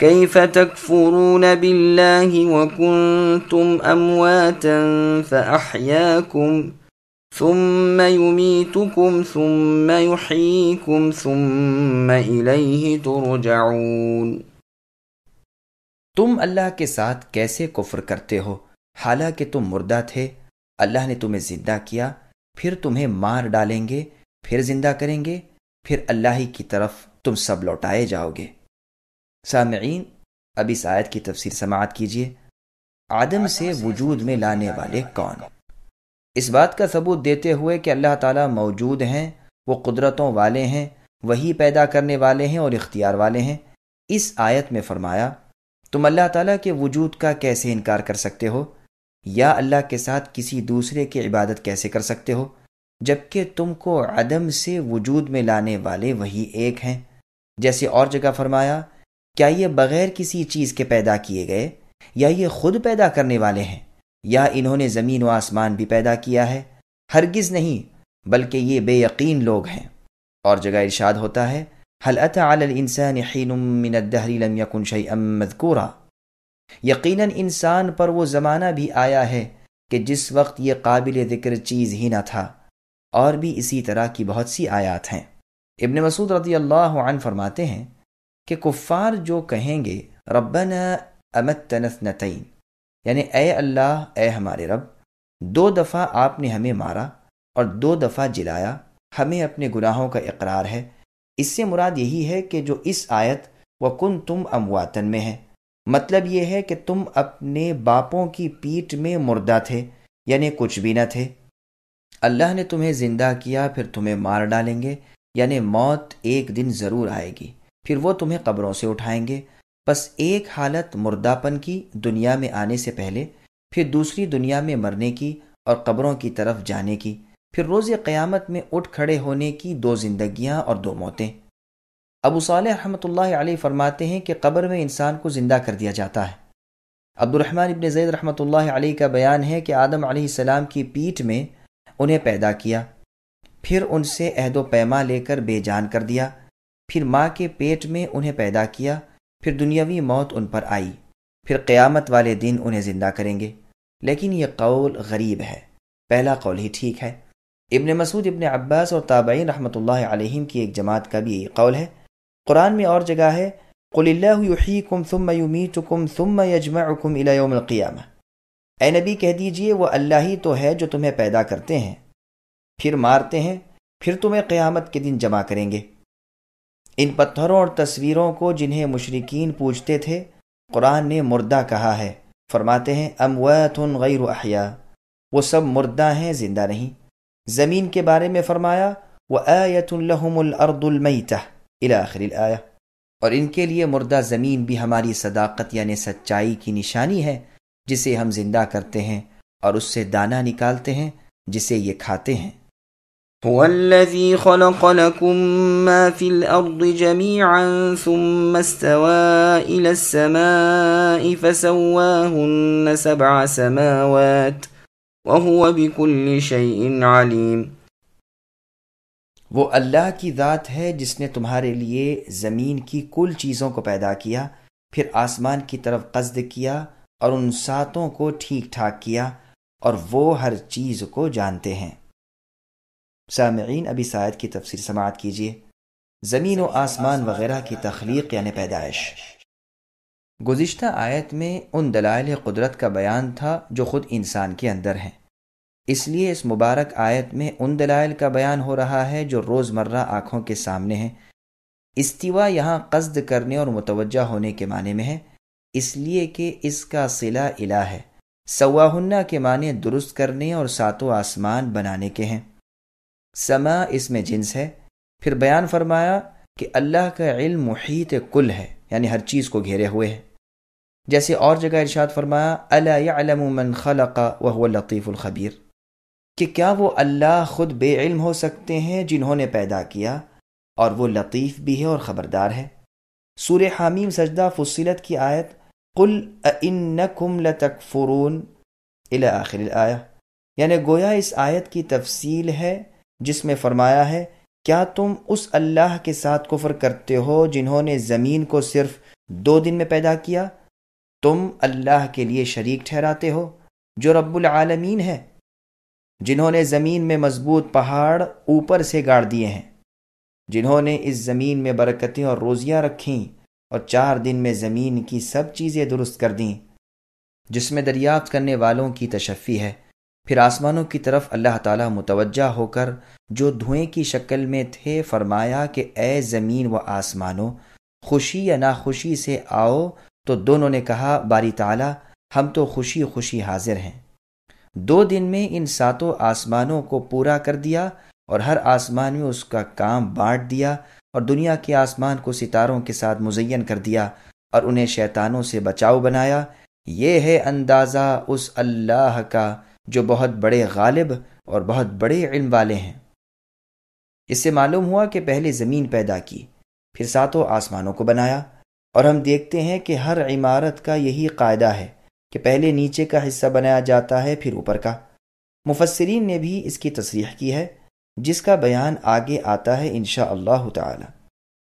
كيف تكفرون بالله وكنتم أمواتا فأحياكم ثم يميتكم ثم يحييكم ثم إليه ترجعون۔ تم اللہ کے ساتھ کیسے کفر کرتے ہو حالانکہ تم مردہ تھے؟ اللہ نے تمہیں زندہ کیا، پھر تمہیں مار ڈالیں گے، پھر زندہ کریں گے، پھر اللہ ہی کی طرف تم سب لوٹائے جاؤ گے۔ سامعین، اب اس آیت کی تفسیر سماعت کیجیے۔ عدم سے وجود میں لانے والے کون؟ اس بات کا ثبوت دیتے ہوئے کہ اللہ تعالیٰ موجود ہیں، وہ قدرتوں والے ہیں، وہی پیدا کرنے والے ہیں اور اختیار والے ہیں، اس آیت میں فرمایا تم اللہ تعالیٰ کے وجود کا کیسے انکار کر سکتے ہو، یا اللہ کے ساتھ کسی دوسرے کی عبادت کیسے کر سکتے ہو، جبکہ تم کو عدم سے وجود میں لانے والے وہی ایک ہیں۔ جیسے اور جگہ فرمایا کیا یہ بغیر کسی چیز کے پیدا کیے گئے، یا یہ خود پیدا کرنے والے ہیں، یا انہوں نے زمین و آسمان بھی پیدا کیا ہے؟ ہرگز نہیں، بلکہ یہ بے یقین لوگ ہیں۔ اور جگہ ارشاد ہوتا ہے هل أتى على الإنسان حين من الدهر لم يكن شيئا مذكورا، یقیناً انسان پر وہ زمانہ بھی آیا ہے کہ جس وقت یہ قابل ذکر چیز ہی نہ تھا، اور بھی اسی طرح کی بہت سی آیات ہیں۔ ابن مسعود رضی اللہ عنہ فرماتے ہیں کہ کفار جو کہیں گے ربنا امتنا اثنتین، یعنی اے اللہ، اے ہمارے رب، 2 دفعہ آپ نے ہمیں مارا اور 2 دفعہ جلایا، ہمیں اپنے گناہوں کا اقرار ہے، اس سے مراد یہی ہے کہ جو اس آیت وَكُنْتُمْ أَمْوَاتًا میں ہے، مطلب یہ ہے کہ تم اپنے باپوں کی پیٹھ میں مردہ تھے، یعنی کچھ بھی نہ تھے۔ اللہ نے تمہیں زندہ کیا، پھر تمہیں مار ڈالیں گے، یعنی موت ایک دن ضرور آئے گی، پھر وہ تمہیں قبروں سے اٹھائیں گے۔ بس ایک حالت مردہ پن کی دنیا میں آنے سے پہلے، پھر دوسری دنیا میں مرنے کی اور قبروں کی طرف جانے کی، پھر روز قیامت میں اٹھ کھڑے ہونے کی 2 زندگیاں اور 2 موتیں۔ ابو صالح رحمۃ اللہ علیہ فرماتے ہیں کہ قبر میں انسان کو زندہ کر دیا جاتا ہے۔ عبد الرحمن ابن زید رحمۃ اللہ علیہ کا بیان ہے کہ آدم علیہ السلام کی پیٹھ میں انہیں پیدا کیا، پھر ان سے عہد و پیما لے کر بے جان کر دیا، پھر ماں کے پیٹ میں انہیں پیدا کیا، پھر دنیاوی موت ان پر آئی، پھر قیامت والے دن انہیں زندہ کریں گے۔ لیکن یہ قول غریب ہے، پہلا قول ہی ٹھیک ہے۔ ابن مسعود، ابن عباس اور تابعین رحمۃ اللہ علیہم کی ایک جماعت کا بھی یہی قول ہے۔ قرآن میں اور جگہ ہے قُلِ اللَّهُ يُحْيِيكُمْ ثُمَّ يُمِيتُكُمْ ثُمَّ يَجْمَعُكُمْ إِلَى يَوْمِ الْقِيَامَةِ، اے نبی کہہ دیجئے وہ اللہ ہی تو ہے جو تمہیں پیدا کرتے ہیں، پھر مارتے ہیں، پھر تمہیں قیامت کے دن جمع کریں گے۔ ان پتھروں اور تصویروں کو جنہیں مشرکین پوجتے تھے قرآن نے مردہ کہا ہے، فرماتے ہیں اموات غیر احیاء، وہ سب مردہ ہیں، زندہ نہیں۔ زمین کے بارے میں فرمایا وَآیَةٌ لَهُمُ الْأَرْضُ الْمَيْتَةُ إِلَى آخِرِ الْآیَةِ، اور ان کے لیے مردہ زمین بھی ہماری صداقت یعنی سچائی کی نشانی ہے، جسے ہم زندہ کرتے ہیں اور اس سے دانہ نکالتے ہیں جسے یہ کھاتے ہیں۔ هو الذي خلق لكم ما في الأرض جميعا ثم استوى إلى السماء فسواهن 7 سماوات وهو بكل شيء عليم۔ وہ اللہ کی ذات ہے جس نے تمہارے لیے زمین کی کل چیزوں کو پیدا کیا، پھر آسمان کی طرف قصد کیا اور ان 7 کو ٹھیک ٹھاک کیا، اور وہ ہر چیز کو جانتے ہیں۔ سامعین، اب اس آیت کی تفسیر سماعت کیجیے۔ زمین و آسمان وغیرہ کی تخلیق یعنی پیدائش۔ گزشتہ آیت میں ان دلائل قدرت کا بیان تھا جو خود انسان کے اندر ہیں، اس لیے اس مبارک آیت میں ان دلائل کا بیان ہو رہا ہے جو روزمرہ آنکھوں کے سامنے ہیں۔ استوا یہاں قصد کرنے اور متوجہ ہونے کے معنی میں ہے، اس لیے کہ اس کا صلہ الہ ہے۔ سواہنہ کے معنی درست کرنے اور 7 آسمان بنانے کے ہیں۔ سما اس میں جنس ہے۔ پھر بیان فرمایا کہ اللہ کا علم محیط کل ہے، یعنی ہر چیز کو گھیرے ہوئے ہے۔ جیسے اور جگہ ارشاد فرمایا الا يعلم من خلق وهو اللطیف الخبیر، کہ کیا وہ اللہ خود بے علم ہو سکتے ہیں جنہوں نے پیدا کیا، اور وہ لطیف بھی ہے اور خبردار ہے۔ سورہ حامیم سجدہ فصلت کی آیت قل اَإِنَّكُمْ لَتَكْفُرُونَ الی آخر الآیہ، یعنی گویا اس آیت کی تفصیل ہے جس میں فرمایا ہے کیا تم اس اللہ کے ساتھ کفر کرتے ہو جنہوں نے زمین کو صرف 2 دن میں پیدا کیا، تم اللہ کے لیے شریک ٹھہراتے ہو جو رب العالمین ہے، جنہوں نے زمین میں مضبوط پہاڑ اوپر سے گاڑ دیے ہیں، جنہوں نے اس زمین میں برکتیں اور روزیاں رکھیں اور 4 دن میں زمین کی سب چیزیں درست کر دیں، جس میں دریافت کرنے والوں کی تشفی ہے۔ پھر آسمانوں کی طرف اللہ تعالیٰ متوجہ ہو کر جو دھوئیں کی شکل میں تھے فرمایا کہ اے زمین و آسمانوں، خوشی یا ناخوشی سے آؤ، تو دونوں نے کہا باری تعالیٰ ہم تو خوشی خوشی حاضر ہیں۔ 2 دن میں ان 7 آسمانوں کو پورا کر دیا اور ہر آسمان میں اس کا کام بانٹ دیا، اور دنیا کے آسمان کو ستاروں کے ساتھ مزین کر دیا اور انہیں شیطانوں سے بچاؤ بنایا۔ یہ ہے اندازہ اس اللہ کا جو بہت بڑے غالب اور بہت بڑے علم والے ہیں۔ اس سے معلوم ہوا کہ پہلے زمین پیدا کی، پھر 7 آسمانوں کو بنایا، اور ہم دیکھتے ہیں کہ ہر عمارت کا یہی قاعدہ ہے کہ پہلے نیچے کا حصہ بنایا جاتا ہے پھر اوپر کا۔ مفسرین نے بھی اس کی تصریح کی ہے، جس کا بیان آگے آتا ہے انشاءاللہ تعالی۔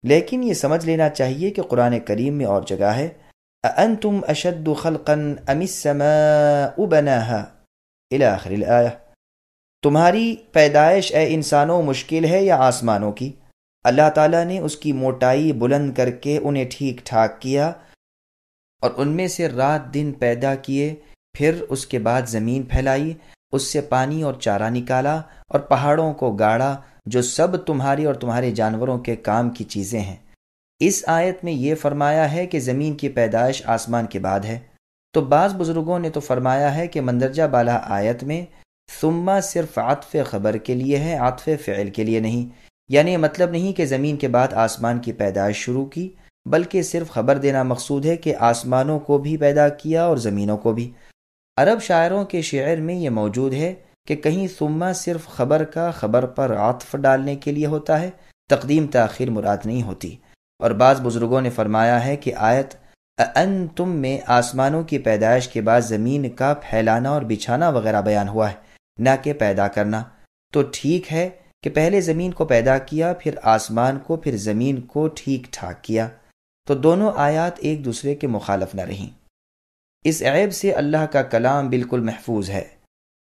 لیکن یہ سمجھ لینا چاہیے کہ قرآن کریم میں اور جگہ ہے اَأَنْتُمْ أَشَدُّ خَلْقًا أَمِ السَّمَاءُ بَنَاهَا الی آخر الآیہ، تمہاری پیدائش اے انسانوں مشکل ہے یا آسمانوں کی؟ اللہ تعالیٰ نے اس کی موٹائی بلند کر کے انہیں ٹھیک ٹھاک کیا اور ان میں سے رات دن پیدا کیے، پھر اس کے بعد زمین پھیلائی، اس سے پانی اور چارہ نکالا اور پہاڑوں کو گاڑا، جو سب تمہاری اور تمہارے جانوروں کے کام کی چیزیں ہیں۔ اس آیت میں یہ فرمایا ہے کہ زمین کی پیدائش آسمان کے بعد ہے، تو بعض بزرگوں نے تو فرمایا ہے کہ مندرجہ بالا آیت میں ثم صرف عطف خبر کے لیے ہے، عطف فعل کے لیے نہیں، یعنی یہ مطلب نہیں کہ زمین کے بعد آسمان کی پیدائش شروع کی، بلکہ صرف خبر دینا مقصود ہے کہ آسمانوں کو بھی پیدا کیا اور زمینوں کو بھی۔ عرب شاعروں کے شعر میں یہ موجود ہے کہ کہیں ثم صرف خبر کا خبر پر عطف ڈالنے کے لیے ہوتا ہے، تقدیم تاخیر مراد نہیں ہوتی، اور بعض بزرگوں نے فرمایا ہے کہ آیت انتم میں آسمانوں کی پیدائش کے بعد زمین کا پھیلانا اور بچھانا وغیرہ بیان ہوا ہے، نہ کہ پیدا کرنا۔ تو ٹھیک ہے کہ پہلے زمین کو پیدا کیا، پھر آسمان کو، پھر زمین کو ٹھیک ٹھاک کیا، تو دونوں آیات ایک دوسرے کے مخالف نہ رہیں۔ اس عیب سے اللہ کا کلام بالکل محفوظ ہے۔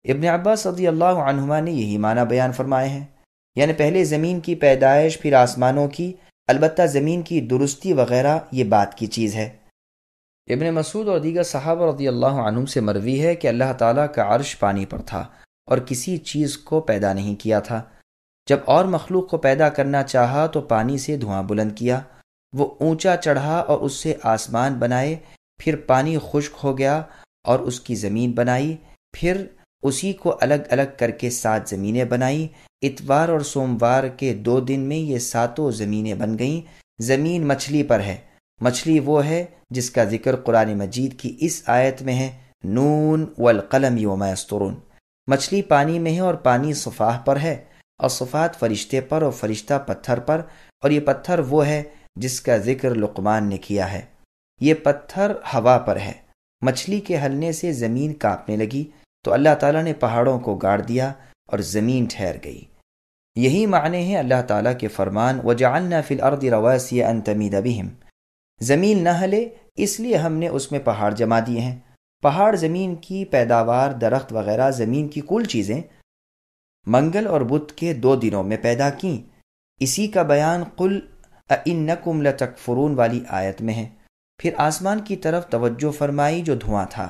ابن عباس رضی اللہ عنہما نے یہی معنی بیان فرمائے ہیں، یعنی پہلے زمین کی پیدائش پھر آسمانوں کی، البتہ زمین کی درستی وغیرہ یہ بات کی چیز ہے۔ ابن مسعود اور دیگر صحابہ رضی اللہ عنہم سے مروی ہے کہ اللہ تعالیٰ کا عرش پانی پر تھا اور کسی چیز کو پیدا نہیں کیا تھا۔ جب اور مخلوق کو پیدا کرنا چاہا تو پانی سے دھواں بلند کیا، وہ اونچا چڑھا اور اس سے آسمان بنائے، پھر پانی خشک ہو گیا اور اس کی زمین بنائی، پھر اسی کو الگ الگ کر کے 7 زمینیں بنائیں۔ اتوار اور سوموار کے 2 دن میں یہ 7 زمینیں بن گئیں۔ زمین مچھلی پر ہے، مچھلی وہ ہے جس کا ذکر قرآن مجید کی اس آیت میں ہے، نون والقلم وما یسطرون۔ مچھلی پانی میں ہے اور پانی صفاح پر ہے، اور صفات فرشتے پر اور فرشتہ پتھر پر، اور یہ پتھر وہ ہے جس کا ذکر لقمان نے کیا ہے۔ یہ پتھر ہوا پر ہے۔ مچھلی کے ہلنے سے زمین کانپنے لگی تو اللہ تعالیٰ نے پہاڑوں کو گاڑ دیا اور زمین ٹھہر گئی۔ یہی معنی ہے اللہ تعالیٰ کے فرمان وَجَعَلْنَا فِي الْأَرْضِ رَوَاسِيَ أَن تَمِيدَ بِهِمْ، زمین نہ ہلے اس لیے ہم نے اس میں پہاڑ جما دیے ہیں۔ پہاڑ زمین کی پیداوار، درخت وغیرہ زمین کی کل چیزیں منگل اور بدھ کے 2 دنوں میں پیدا کیں۔ اسی کا بیان قل اِنَّكُمْ لَتَكْفُرُونَ والی آیت میں ہے۔ پھر آسمان کی طرف توجہ فرمائی جو دھواں تھا،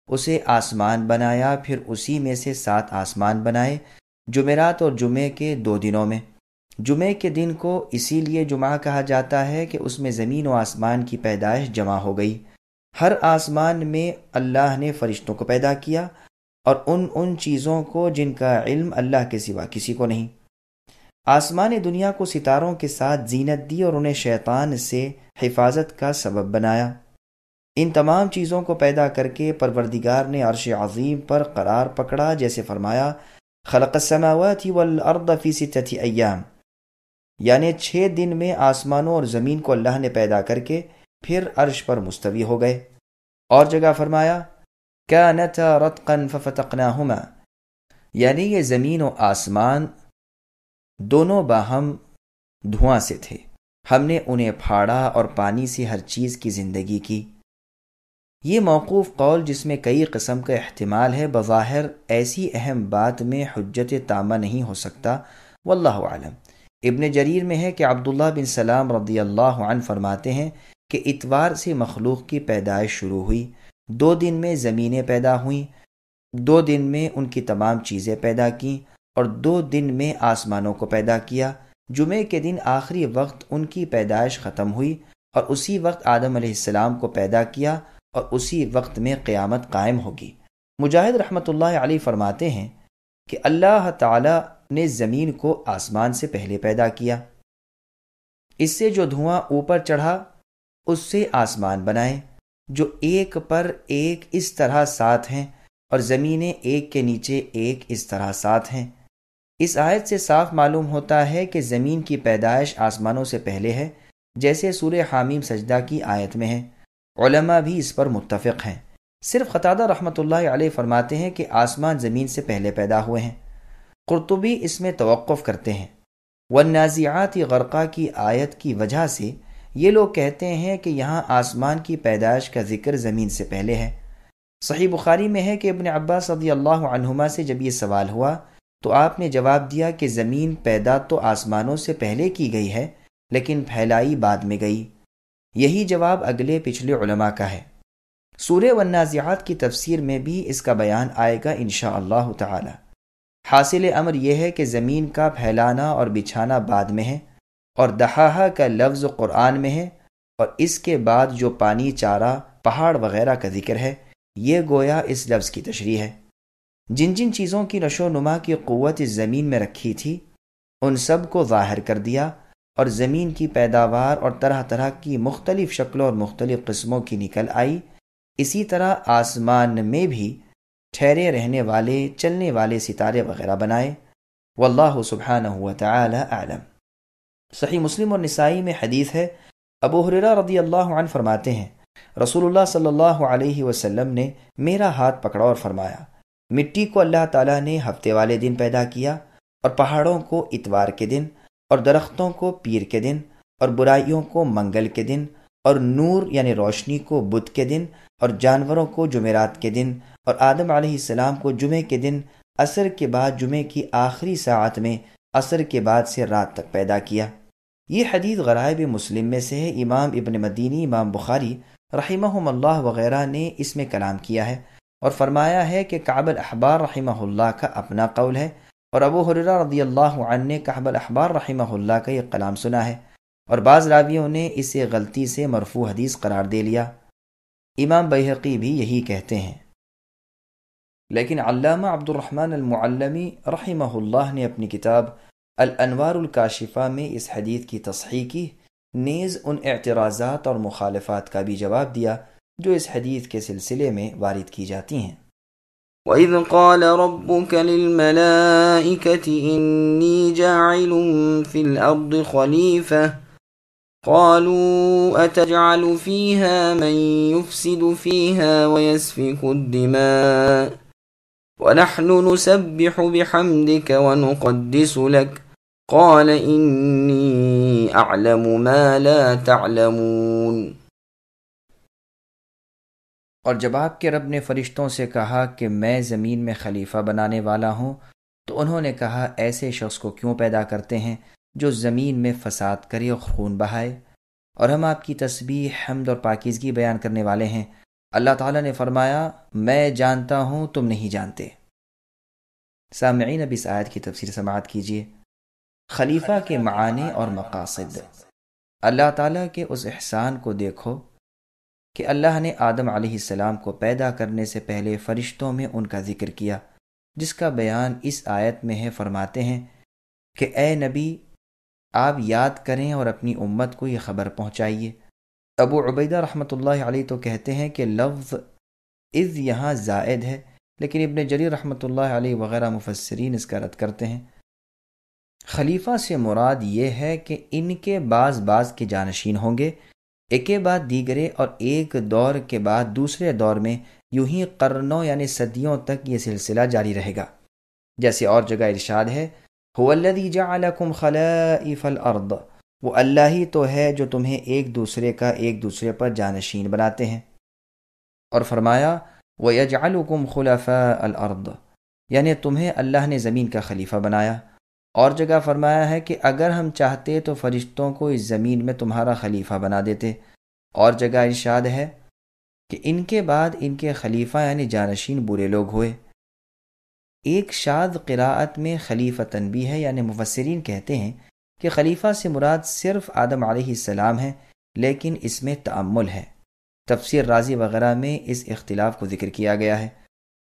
اسے آسمان بنایا، پھر اسی میں سے 7 آسمان بنائے، جمعرات اور جمعے کے 2 دنوں میں۔ جمعے کے دن کو اسی لیے جمعہ کہا جاتا ہے کہ اس میں زمین و آسمان کی پیدائش جمع ہو گئی۔ ہر آسمان میں اللہ نے فرشتوں کو پیدا کیا اور ان چیزوں کو جن کا علم اللہ کے سوا کسی کو نہیں۔ آسمان دنیا کو ستاروں کے ساتھ زینت دی اور انہیں شیطان سے حفاظت کا سبب بنایا۔ ان تمام چیزوں کو پیدا کر کے پروردگار نے عرش عظیم پر قرار پکڑا، جیسے فرمایا خلق السماوات والارض فی 6 ایام، یعنی 6 دن میں آسمانوں اور زمین کو اللہ نے پیدا کر کے پھر عرش پر مستوی ہو گئے۔ اور جگہ فرمایا کانتا رتقا ففتقناہما، یعنی یہ زمین و آسمان دونوں باہم دھواں سے تھے، ہم نے انہیں پھاڑا اور پانی سے ہر چیز کی زندگی کی۔ یہ موقوف قول جس میں کئی قسم کا احتمال ہے، بظاہر ایسی اہم بات میں حجت تامہ نہیں ہو سکتا، واللہ اعلم۔ ابن جریر میں ہے کہ عبداللہ بن سلام رضی اللہ عنہ فرماتے ہیں کہ اتوار سے مخلوق کی پیدائش شروع ہوئی، 2 دن میں زمینیں پیدا ہوئیں، 2 دن میں ان کی تمام چیزیں پیدا کیں، اور 2 دن میں آسمانوں کو پیدا کیا۔ جمعے کے دن آخری وقت ان کی پیدائش ختم ہوئی، اور اسی وقت آدم علیہ السلام کو پیدا کیا، اور اسی وقت میں قیامت قائم ہوگی۔ مجاہد رحمۃ اللہ علیہ فرماتے ہیں کہ اللہ تعالی نے زمین کو آسمان سے پہلے پیدا کیا، اس سے جو دھواں اوپر چڑھا اس سے آسمان بنائے، جو ایک پر ایک اس طرح ساتھ ہیں، اور زمینیں ایک کے نیچے ایک اس طرح ساتھ ہیں۔ اس آیت سے صاف معلوم ہوتا ہے کہ زمین کی پیدائش آسمانوں سے پہلے ہے، جیسے سورہ حامیم سجدہ کی آیت میں ہے۔ علماء بھی اس پر متفق ہیں۔ صرف قتادہ رحمۃ اللہ علیہ فرماتے ہیں کہ آسمان زمین سے پہلے پیدا ہوئے ہیں۔ قرطبی اس میں توقف کرتے ہیں۔ والنازعات غرقہ کی آیت کی وجہ سے یہ لوگ کہتے ہیں کہ یہاں آسمان کی پیدائش کا ذکر زمین سے پہلے ہے۔ صحیح بخاری میں ہے کہ ابن عباس رضی اللہ عنہما سے جب یہ سوال ہوا تو آپ نے جواب دیا کہ زمین پیدا تو آسمانوں سے پہلے کی گئی ہے، لیکن پھیلائی بعد میں گئی۔ یہی جواب اگلے پچھلے علماء کا ہے۔ سورہ والنازعات کی تفسیر میں بھی اس کا بیان آئے گا انشاءاللہ تعالی۔ حاصل امر یہ ہے کہ زمین کا پھیلانا اور بچھانا بعد میں ہے، اور دحاہا کا لفظ قرآن میں ہے، اور اس کے بعد جو پانی، چارہ، پہاڑ وغیرہ کا ذکر ہے، یہ گویا اس لفظ کی تشریح ہے۔ جن جن چیزوں کی نشو و نما کی قوت اس زمین میں رکھی تھی ان سب کو ظاہر کر دیا، اور زمین کی پیداوار اور طرح طرح کی مختلف شکلوں اور مختلف قسموں کی نکل آئی۔ اسی طرح آسمان میں بھی ٹھہرے رہنے والے، چلنے والے ستارے وغیرہ بنائے۔ واللہ سبحانہ وتعالی اعلم۔ صحیح مسلم اور نسائی میں حدیث ہے، ابو ہریرہ رضی اللہ عنہ فرماتے ہیں رسول اللہ صلی اللہ علیہ وسلم نے میرا ہاتھ پکڑا اور فرمایا، مٹی کو اللہ تعالیٰ نے ہفتے والے دن پیدا کیا، اور پہاڑوں کو اتوار کے دن، اور درختوں کو پیر کے دن، اور برائیوں کو منگل کے دن، اور نور یعنی روشنی کو بدھ کے دن، اور جانوروں کو جمعرات کے دن، اور آدم علیہ السلام کو جمعے کے دن، عصر کے بعد جمعے کی آخری ساعت میں عصر کے بعد سے رات تک پیدا کیا۔ یہ حدیث غرائب مسلم میں سے ہے۔ امام ابن مدینی، امام بخاری رحمہم اللہ وغیرہ نے اس میں کلام کیا ہے، اور فرمایا ہے کہ کعب الاحبار رحمہ اللہ کا اپنا قول ہے، اور ابو ہریرہ رضی اللہ عنہ نے کعب الاحبار رحمہ اللہ کا یہ کلام سنا ہے، اور بعض راویوں نے اسے غلطی سے مرفوع حدیث قرار دے لیا۔ امام بیہقی بھی یہی کہتے ہیں، لیکن علامہ عبد الرحمن المعلمی رحمہ اللہ نے اپنی کتاب الانوار الکاشفہ میں اس حدیث کی تصحیح کی، نیز ان اعتراضات اور مخالفات کا بھی جواب دیا جو اس حدیث کے سلسلے میں وارد کی جاتی ہیں۔ وَإِذْ قَالَ رَبُّكَ لِلْمَلَائِكَةِ إِنِّي جَاعِلٌ فِي الْأَرْضِ خَلِيفَةً قَالُوا أَتَجْعَلُ فِيهَا مَن يُفْسِدُ فِيهَا وَيَسْفِكُ الدِّمَاءَ وَنَحْنُ نُسَبِّحُ بِحَمْدِكَ وَنُقَدِّسُ لَكَ قَالَ إِنِّي أَعْلَمُ مَا لَا تَعْلَمُونَ۔ اور جب آپ کے رب نے فرشتوں سے کہا کہ میں زمین میں خلیفہ بنانے والا ہوں، تو انہوں نے کہا ایسے شخص کو کیوں پیدا کرتے ہیں جو زمین میں فساد کرے اور خون بہائے، اور ہم آپ کی تسبیح، حمد اور پاکیزگی بیان کرنے والے ہیں۔ اللہ تعالیٰ نے فرمایا، میں جانتا ہوں تم نہیں جانتے۔ سامعین، اب اس آیت کی تفسیر سماعت کیجیے۔ خلیفہ کے معانی اور مقاصد۔ اللہ تعالیٰ کے اس احسان کو دیکھو کہ اللہ نے آدم علیہ السلام کو پیدا کرنے سے پہلے فرشتوں میں ان کا ذکر کیا، جس کا بیان اس آیت میں ہے۔ فرماتے ہیں کہ اے نبی، آپ یاد کریں اور اپنی امت کو یہ خبر پہنچائیے۔ ابو عبیدہ رحمۃ اللہ علیہ تو کہتے ہیں کہ لفظ اذ یہاں زائد ہے، لیکن ابن جریر رحمۃ اللہ علیہ وغیرہ مفسرین اس کا رد کرتے ہیں۔ خلیفہ سے مراد یہ ہے کہ ان کے بعض کے جانشین ہوں گے، ایک کے بعد دیگرے، اور ایک دور کے بعد دوسرے دور میں، یوں ہی قرنوں یعنی صدیوں تک یہ سلسلہ جاری رہے گا۔ جیسے اور جگہ ارشاد ہے، هو الذی جعلکم خلائف الارض وہ اللہ ہی تو ہے جو تمہیں ایک دوسرے کا ایک دوسرے پر جانشین بناتے ہیں۔ اور فرمایا وَيَجْعَلُكُمْ خُلَفَاءَ الْأَرْضِ، یعنی تمہیں اللہ نے زمین کا خلیفہ بنایا۔ اور جگہ فرمایا ہے کہ اگر ہم چاہتے تو فرشتوں کو اس زمین میں تمہارا خلیفہ بنا دیتے۔ اور جگہ ارشاد ہے کہ ان کے بعد ان کے خلیفہ یعنی جانشین برے لوگ ہوئے۔ ایک شاذ قراءت میں خلیفتاً بھی ہے، یعنی مفسرین کہتے ہیں کہ خلیفہ سے مراد صرف آدم علیہ السلام ہے، لیکن اس میں تأمل ہے۔ تفسیر رازی وغیرہ میں اس اختلاف کو ذکر کیا گیا ہے۔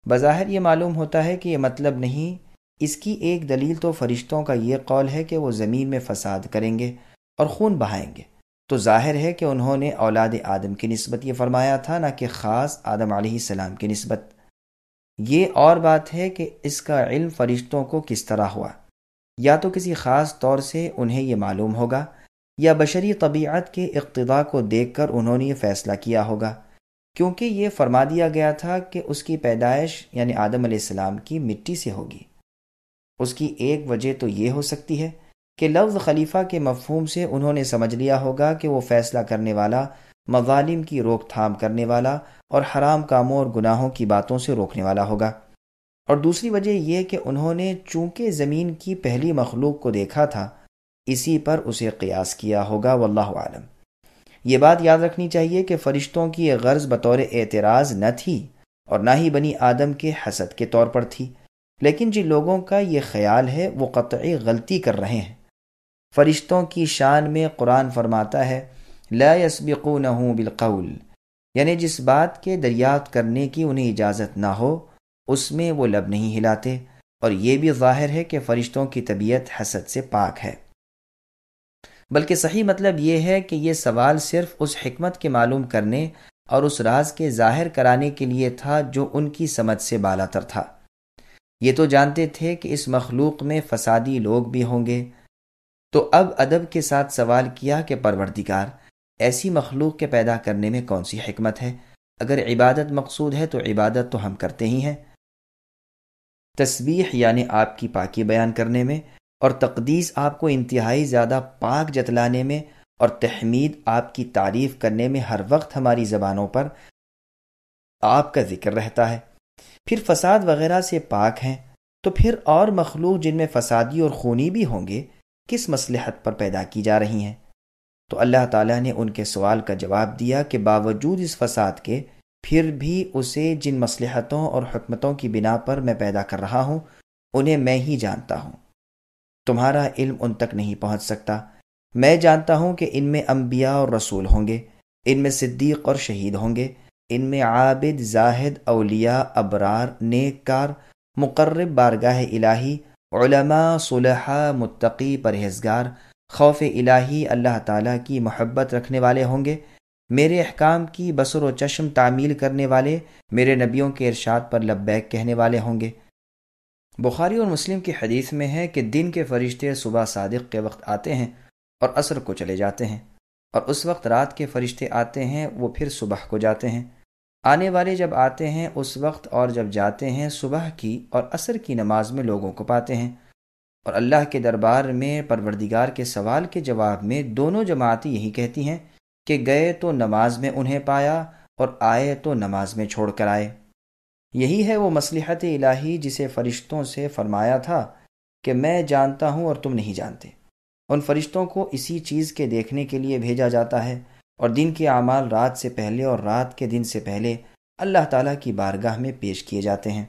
بظاہر یہ معلوم ہوتا ہے کہ یہ مطلب نہیں۔ اس کی ایک دلیل تو فرشتوں کا یہ قول ہے کہ وہ زمین میں فساد کریں گے اور خون بہائیں گے، تو ظاہر ہے کہ انہوں نے اولاد آدم کی نسبت یہ فرمایا تھا، نہ کہ خاص آدم علیہ السلام کی نسبت۔ یہ اور بات ہے کہ اس کا علم فرشتوں کو کس طرح ہوا، یا تو کسی خاص طور سے انہیں یہ معلوم ہوگا، یا بشری طبیعت کے اقتضاء کو دیکھ کر انہوں نے یہ فیصلہ کیا ہوگا، کیونکہ یہ فرما دیا گیا تھا کہ اس کی پیدائش یعنی آدم علیہ السلام کی مٹی سے ہوگی۔ اس کی ایک وجہ تو یہ ہو سکتی ہے کہ لفظ خلیفہ کے مفہوم سے انہوں نے سمجھ لیا ہوگا کہ وہ فیصلہ کرنے والا، مظالم کی روک تھام کرنے والا اور حرام کاموں اور گناہوں کی باتوں سے روکنے والا ہوگا۔ اور دوسری وجہ یہ کہ انہوں نے چونکہ زمین کی پہلی مخلوق کو دیکھا تھا، اسی پر اسے قیاس کیا ہوگا، واللہ عالم۔ یہ بات یاد رکھنی چاہیے کہ فرشتوں کی یہ غرض بطور اعتراض نہ تھی اور نہ ہی بنی آدم کے حسد کے طور پر تھی، لیکن جن لوگوں کا یہ خیال ہے وہ قطعی غلطی کر رہے ہیں۔ فرشتوں کی شان میں قرآن فرماتا ہے لا يسبقونه بالقول، یعنی جس بات کے دریافت کرنے کی انہیں اجازت نہ ہو اس میں وہ لب نہیں ہلاتے، اور یہ بھی ظاہر ہے کہ فرشتوں کی طبیعت حسد سے پاک ہے۔ بلکہ صحیح مطلب یہ ہے کہ یہ سوال صرف اس حکمت کے معلوم کرنے اور اس راز کے ظاہر کرانے کے لیے تھا جو ان کی سمجھ سے بالا تر تھا۔ یہ تو جانتے تھے کہ اس مخلوق میں فسادی لوگ بھی ہوں گے، تو اب ادب کے ساتھ سوال کیا کہ پروردگار، ایسی مخلوق کے پیدا کرنے میں کون سی حکمت ہے؟ اگر عبادت مقصود ہے تو عبادت تو ہم کرتے ہی ہیں، تسبیح یعنی آپ کی پاکی بیان کرنے میں، اور تقدیس آپ کو انتہائی زیادہ پاک جتلانے میں، اور تحمید آپ کی تعریف کرنے میں ہر وقت ہماری زبانوں پر آپ کا ذکر رہتا ہے۔ پھر فساد وغیرہ سے پاک ہیں، تو پھر اور مخلوق جن میں فسادی اور خونی بھی ہوں گے کس مصلحت پر پیدا کی جا رہی ہیں؟ تو اللہ تعالیٰ نے ان کے سوال کا جواب دیا کہ باوجود اس فساد کے پھر بھی اسے جن مصلحتوں اور حکمتوں کی بنا پر میں پیدا کر رہا ہوں انہیں میں ہی جانتا ہوں، تمہارا علم ان تک نہیں پہنچ سکتا۔ میں جانتا ہوں کہ ان میں انبیاء اور رسول ہوں گے، ان میں صدیق اور شہید ہوں گے، ان میں عابد، زاہد، اولیاء، ابرار، نیک کار، مقرب بارگاہ الہی، علماء، صلحاء، متقی، پرہیزگار، خوف الہی، اللہ تعالیٰ کی محبت رکھنے والے ہوں گے، میرے احکام کی بصر و چشم تعمیل کرنے والے، میرے نبیوں کے ارشاد پر لبیک کہنے والے ہوں گے۔ بخاری اور مسلم کی حدیث میں ہے کہ دن کے فرشتے صبح صادق کے وقت آتے ہیں اور عصر کو چلے جاتے ہیں، اور اس وقت رات کے فرشتے آتے ہیں، وہ پھر صبح کو جاتے ہیں۔ آنے والے جب آتے ہیں اس وقت اور جب جاتے ہیں صبح کی اور عصر کی نماز میں لوگوں کو پاتے ہیں، اور اللہ کے دربار میں پروردگار کے سوال کے جواب میں دونوں جماعتیں یہی کہتی ہیں کہ گئے تو نماز میں انہیں پایا اور آئے تو نماز میں چھوڑ کر آئے۔ یہی ہے وہ مصلحت الہی جسے فرشتوں سے فرمایا تھا کہ میں جانتا ہوں اور تم نہیں جانتے۔ ان فرشتوں کو اسی چیز کے دیکھنے کے لیے بھیجا جاتا ہے، اور دن کے اعمال رات سے پہلے اور رات کے دن سے پہلے اللہ تعالیٰ کی بارگاہ میں پیش کیے جاتے ہیں۔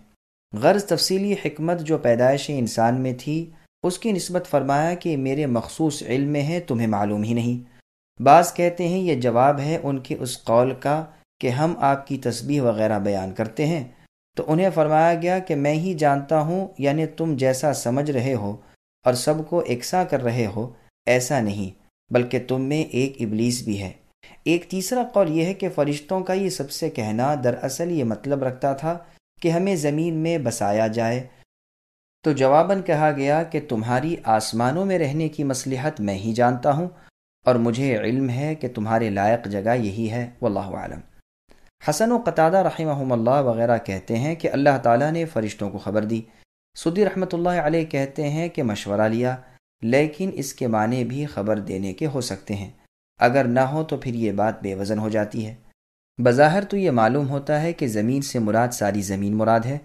غرض تفصیلی حکمت جو پیدائش انسان میں تھی اس کی نسبت فرمایا کہ میرے مخصوص علم میں ہے، تمہیں معلوم ہی نہیں۔ بعض کہتے ہیں یہ جواب ہے ان کے اس قول کا کہ ہم آپ کی تسبیح وغیرہ بیان کرتے ہیں، تو انہیں فرمایا گیا کہ میں ہی جانتا ہوں، یعنی تم جیسا سمجھ رہے ہو اور سب کو یکساں کر رہے ہو ایسا نہیں، بلکہ تم میں ایک ابلیس بھی ہے۔ ایک تیسرا قول یہ ہے کہ فرشتوں کا یہ سب سے کہنا دراصل یہ مطلب رکھتا تھا کہ ہمیں زمین میں بسایا جائے، تو جواباً کہا گیا کہ تمہاری آسمانوں میں رہنے کی مصلحت میں ہی جانتا ہوں، اور مجھے علم ہے کہ تمہارے لائق جگہ یہی ہے، واللہ اعلم۔ حسن و قتادہ رحمہم اللہ وغیرہ کہتے ہیں کہ اللہ تعالیٰ نے فرشتوں کو خبر دی۔ سدی رحمۃ اللہ علیہ کہتے ہیں کہ مشورہ لیا، لیکن اس کے معنی بھی خبر دینے کے ہو سکتے ہیں، اگر نہ ہو تو پھر یہ بات بے وزن ہو جاتی ہے۔ بظاہر تو یہ معلوم ہوتا ہے کہ زمین سے مراد ساری زمین مراد ہے۔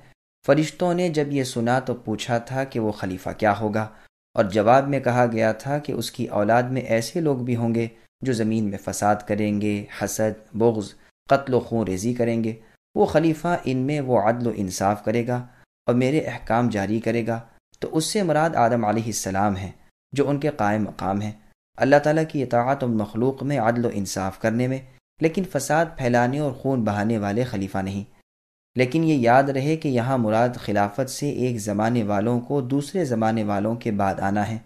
فرشتوں نے جب یہ سنا تو پوچھا تھا کہ وہ خلیفہ کیا ہوگا، اور جواب میں کہا گیا تھا کہ اس کی اولاد میں ایسے لوگ بھی ہوں گے جو زمین میں فساد کریں گے، حسد، بغض، قتل و خون ریزی کریں گے۔ وہ خلیفہ ان میں وہ عدل و انصاف کرے گا اور میرے احکام جاری کرے گا۔ تو اس سے مراد آدم علیہ السلام ہیں جو ان کے قائم مقام ہیں، اللہ تعالیٰ کی اطاعت اور مخلوق میں عدل و انصاف کرنے میں، لیکن فساد پھیلانے اور خون بہانے والے خلیفہ نہیں۔ لیکن یہ یاد رہے کہ یہاں مراد خلافت سے ایک زمانے والوں کو دوسرے زمانے والوں کے بعد آنا ہے۔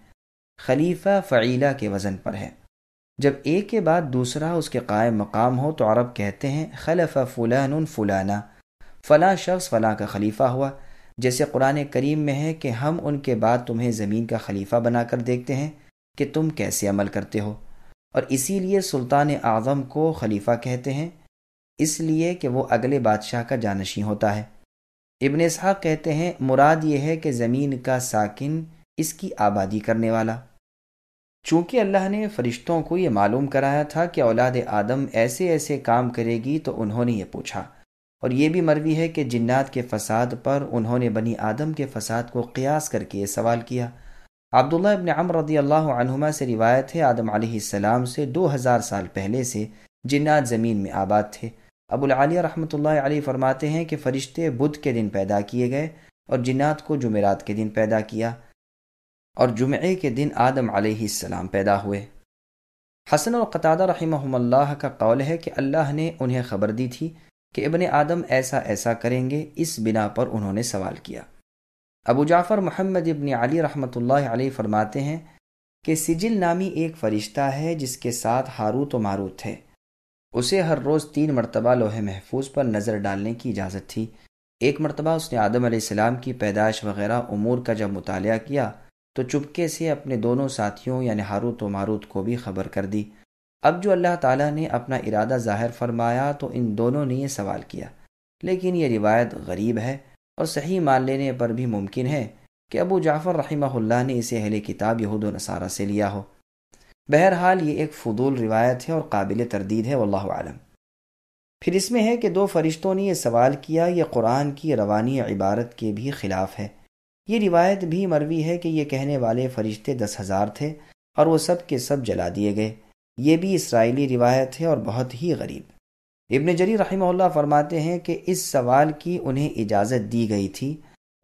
خلیفہ فعیلہ کے وزن پر ہے۔ جب ایک کے بعد دوسرا اس کے قائم مقام ہو تو عرب کہتے ہیں خلف فلان فلانا، فلاں شخص فلاں کا خلیفہ ہوا، جیسے قرآن کریم میں ہے کہ ہم ان کے بعد تمہیں زمین کا خلیفہ بنا کر دیکھتے ہیں کہ تم کیسے عمل کرتے ہو۔ اور اسی لیے سلطان اعظم کو خلیفہ کہتے ہیں، اس لیے کہ وہ اگلے بادشاہ کا جانشین ہوتا ہے۔ ابن اسحاق کہتے ہیں مراد یہ ہے کہ زمین کا ساکن، اس کی آبادی کرنے والا۔ چونکہ اللہ نے فرشتوں کو یہ معلوم کرایا تھا کہ اولاد آدم ایسے ایسے کام کرے گی تو انہوں نے یہ پوچھا، اور یہ بھی مروی ہے کہ جنات کے فساد پر انہوں نے بنی آدم کے فساد کو قیاس کر کے یہ سوال کیا۔ عبداللہ ابن عمر رضی اللہ عنہما سے روایت ہے آدم علیہ السلام سے 2000 سال پہلے سے جنات زمین میں آباد تھے۔ ابو العالیہ رحمۃ اللہ علیہ فرماتے ہیں کہ فرشتے بدھ کے دن پیدا کیے گئے اور جنات کو جمعرات کے دن پیدا کیا، اور جمعے کے دن آدم علیہ السلام پیدا ہوئے۔ حسن اور قتادہ رحمہم اللہ کا قول ہے کہ اللہ نے انہیں خبر دی تھی کہ ابن آدم ایسا ایسا کریں گے، اس بنا پر انہوں نے سوال کیا۔ ابو جعفر محمد ابن علی رحمۃ اللہ علیہ فرماتے ہیں کہ سجل نامی ایک فرشتہ ہے جس کے ساتھ ہاروت و ماروت تھے، اسے ہر روز 3 مرتبہ لوح محفوظ پر نظر ڈالنے کی اجازت تھی۔ ایک مرتبہ اس نے آدم علیہ السلام کی پیدائش وغیرہ امور کا جب مطالعہ کیا تو چپکے سے اپنے دونوں ساتھیوں یعنی ہاروت و ماروت کو بھی خبر کر دی۔ اب جو اللہ تعالیٰ نے اپنا ارادہ ظاہر فرمایا تو ان دونوں نے یہ سوال کیا، لیکن یہ روایت غریب ہے اور صحیح مان لینے پر بھی ممکن ہے کہ ابو جعفر رحمہ اللہ نے اسے اہل کتاب یہود و نصارہ سے لیا ہو۔ بہرحال یہ ایک فضول روایت ہے اور قابل تردید ہے، واللہ اعلم۔ پھر اس میں ہے کہ 2 فرشتوں نے یہ سوال کیا، یہ قرآن کی روانی عبارت کے بھی خلاف ہے۔ یہ روایت بھی مروی ہے کہ یہ کہنے والے فرشتے 10,000 تھے اور وہ سب کے سب جلا دیے گئے۔ یہ بھی اسرائیلی روایت ہے اور بہت ہی غریب۔ ابن جریر رحمہ اللہ فرماتے ہیں کہ اس سوال کی انہیں اجازت دی گئی تھی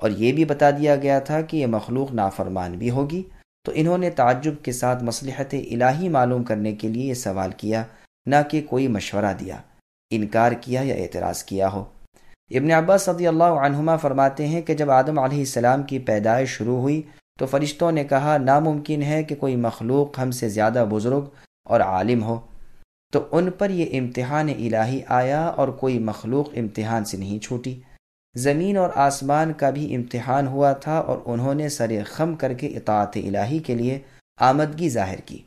اور یہ بھی بتا دیا گیا تھا کہ یہ مخلوق نافرمان بھی ہوگی، تو انہوں نے تعجب کے ساتھ مصلحت الہی معلوم کرنے کے لیے یہ سوال کیا، نہ کہ کوئی مشورہ دیا، انکار کیا یا اعتراض کیا ہو۔ ابن عباس رضی اللہ عنہما فرماتے ہیں کہ جب آدم علیہ السلام کی پیدائش شروع ہوئی تو فرشتوں نے کہا ناممکن ہے کہ کوئی مخلوق ہم سے زیادہ بزرگ اور عالم ہو، تو ان پر یہ امتحان الہی آیا اور کوئی مخلوق امتحان سے نہیں چھوٹی۔ زمین اور آسمان کا بھی امتحان ہوا تھا اور انہوں نے سر خم کر کے اطاعت الہی کے لیے آمدگی ظاہر کی۔